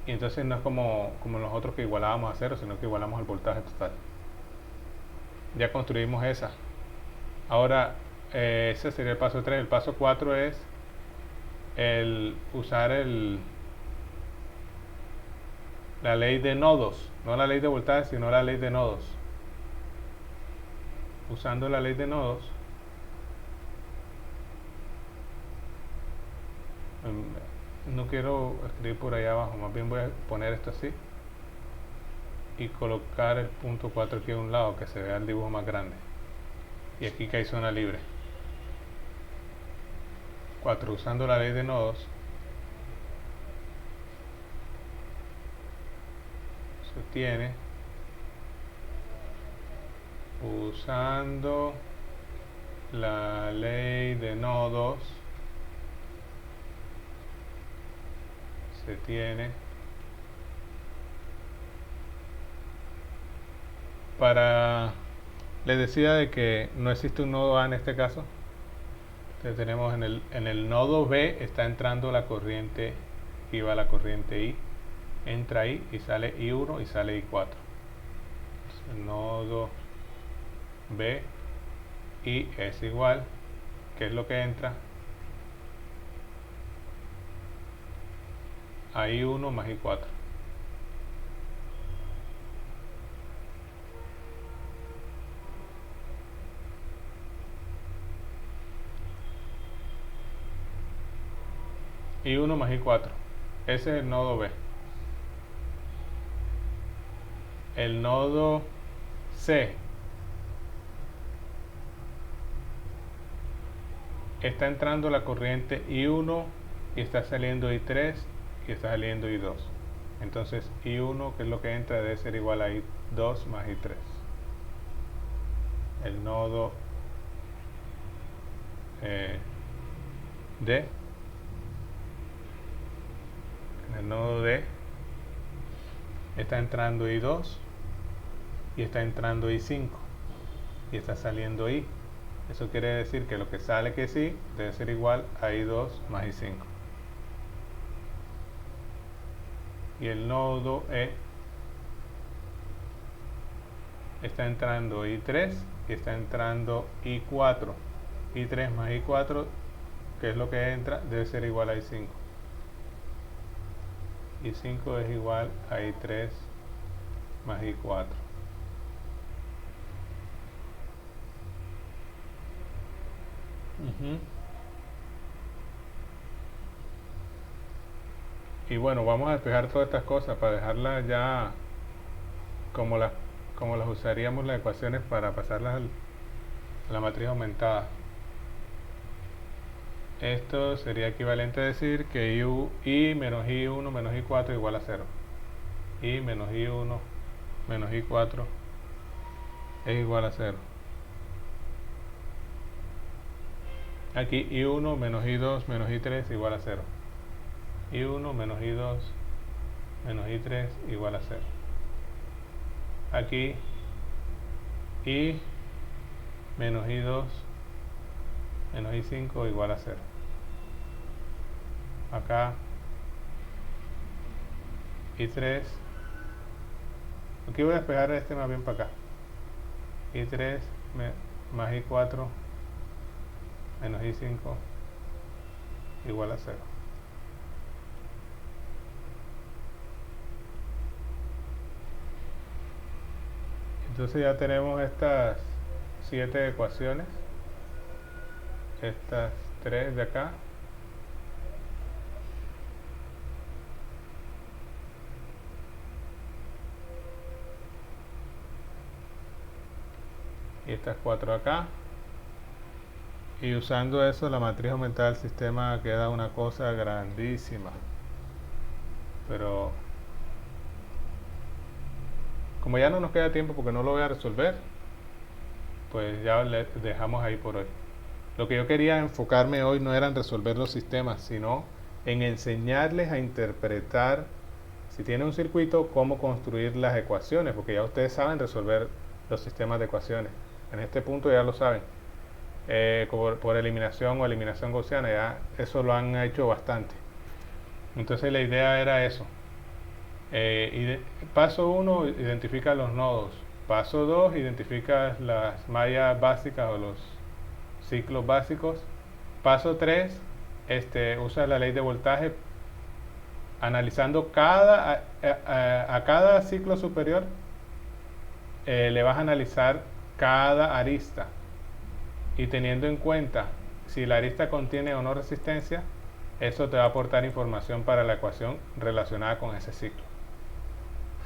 entonces no es como los otros que igualábamos a 0, sino que igualamos el voltaje total. Ya construimos esa. Ahora ese sería el paso 3. El paso 4 es usar la ley de nodos, no la ley de voltaje, sino la ley de nodos. Usando la ley de nodos, no quiero escribir por ahí abajo, más bien voy a poner esto así y colocar el punto 4 aquí a un lado, que se vea el dibujo más grande, y aquí que hay zona libre. 4. Usando la ley de nodos, se tiene usando la ley de nodos, se tiene les decía de que no existe un nodo A en este caso. Entonces tenemos en el nodo B está entrando la corriente, aquí va la corriente I, entra ahí y sale I1 y sale I4. Entonces, el nodo B, I es igual, ¿qué es lo que entra? A I1 más I4. I1 más I4. Ese es el nodo B. El nodo C está entrando la corriente I1 y está saliendo I3 y está saliendo I2. Entonces I1, que es lo que entra, debe ser igual a I2 más I3. El nodo D, en el nodo D está entrando I2 y está entrando I5 y está saliendo I. Eso quiere decir que lo que sale que sí debe ser igual a I2 más I5. Y el nodo E está entrando I3 y está entrando I4. I3 más I4, que es lo que entra, debe ser igual a I5. I5 es igual a I3 más I4. Y bueno, vamos a despejar todas estas cosas para dejarlas ya como las usaríamos las ecuaciones para pasarlas a la matriz aumentada. Esto sería equivalente a decir que I menos I1 menos I4 igual a 0. I menos I1 menos I4 es igual a 0. Aquí I1 menos I2 menos I3 igual a 0. I1 menos I2 menos I3 igual a 0. Aquí I menos I2 menos I5 igual a 0. Acá I3, aquí voy a despejar este más bien para acá. I3 más I4 menos I5 igual a 0. Entonces ya tenemos estas 7 ecuaciones, estas 3 de acá, y estas 4 acá, y usando eso la matriz aumentada del sistema queda una cosa grandísima. Pero como ya no nos queda tiempo porque no lo voy a resolver, pues ya le dejamos ahí por hoy. Lo que yo quería enfocarme hoy no era en resolver los sistemas, sino en enseñarles a interpretar, si tiene un circuito, cómo construir las ecuaciones, porque ya ustedes saben resolver los sistemas de ecuaciones. En este punto ya lo saben. Por eliminación o eliminación gaussiana, ya eso lo han hecho bastante. Entonces la idea era eso. Paso 1, identifica los nodos. Paso 2, identifica las mallas básicas o los ciclos básicos. Paso 3, usa la ley de voltaje analizando a cada ciclo superior. Le vas a analizar cada arista y teniendo en cuenta si la arista contiene o no resistencia, eso te va a aportar información para la ecuación relacionada con ese ciclo.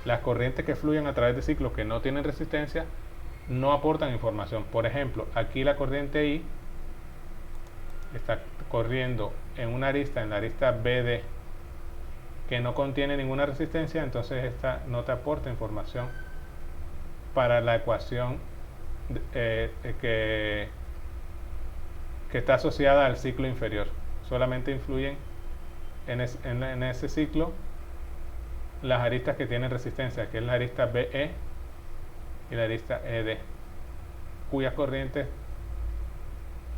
Las corrientes que fluyen a través de ciclos que no tienen resistencia no aportan información. Por ejemplo, aquí la corriente I está corriendo en una arista, en la arista BD, que no contiene ninguna resistencia, entonces esta no te aporta información para la ecuación que está asociada al ciclo inferior. Solamente influyen en ese ciclo las aristas que tienen resistencia, que es la arista BE y la arista ED, cuyas corrientes,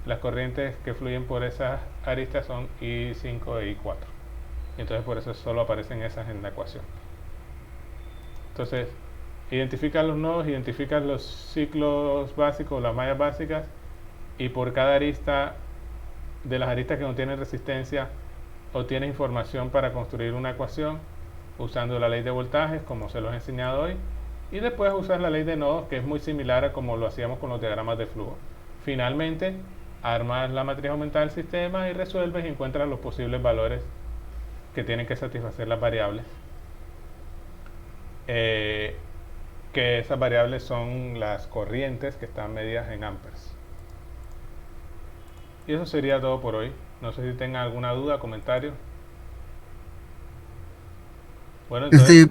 las corrientes que fluyen por esas aristas son I5 e I4. Entonces por eso solo aparecen esas en la ecuación. Entonces, identifica los nodos, identifica los ciclos básicos, las mallas básicas, y por cada arista de las aristas que no tienen resistencia obtiene información para construir una ecuación usando la ley de voltajes como se los he enseñado hoy, y después usas la ley de nodos, que es muy similar a como lo hacíamos con los diagramas de flujo. Finalmente armas la matriz aumentada del sistema y resuelves y encuentras los posibles valores que tienen que satisfacer las variables, que esas variables son las corrientes que están medidas en amperes. Y eso sería todo por hoy. No sé si tengan alguna duda, comentario. Bueno, entonces,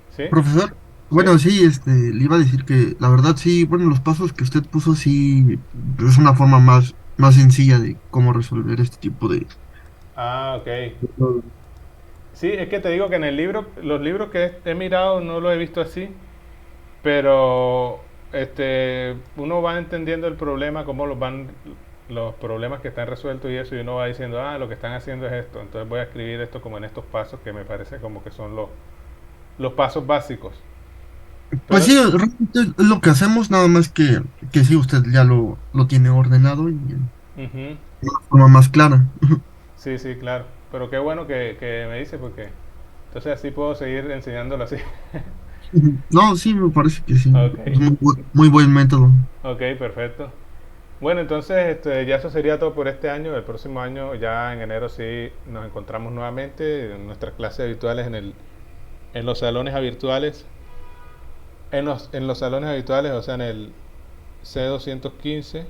¿sí? Profesor, ¿Sí? bueno, sí, le iba a decir que la verdad sí, bueno, los pasos que usted puso sí es una forma más sencilla de cómo resolver este tipo de... Ah, ok. Sí, es que te digo que en el libro, los libros que he mirado no lo he visto así, pero uno va entendiendo el problema, cómo los problemas que están resueltos y eso, y uno va diciendo, ah, lo que están haciendo es esto, entonces voy a escribir esto como en estos pasos que me parece como que son los pasos básicos. Pues Pero, sí, realmente es lo que hacemos, nada más que sí, usted ya lo tiene ordenado y de ujú, una forma más clara. sí, sí, claro. Pero qué bueno que me dice porque entonces así puedo seguir enseñándolo así. No, sí, me parece que sí, Ok, es muy buen método. ok, perfecto. Bueno, entonces ya eso sería todo por este año. El próximo año, ya en enero, sí nos encontramos nuevamente en nuestras clases habituales en los salones virtuales. En los salones habituales, o sea, en el C215,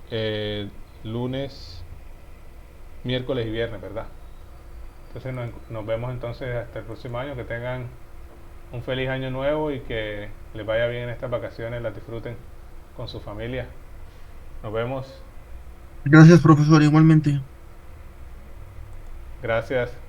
eh, lunes, miércoles y viernes, ¿verdad? Entonces nos vemos entonces hasta el próximo año. Que tengan un feliz año nuevo y que les vaya bien en estas vacaciones, las disfruten con su familia. Nos vemos. Gracias, profesor, igualmente. Gracias.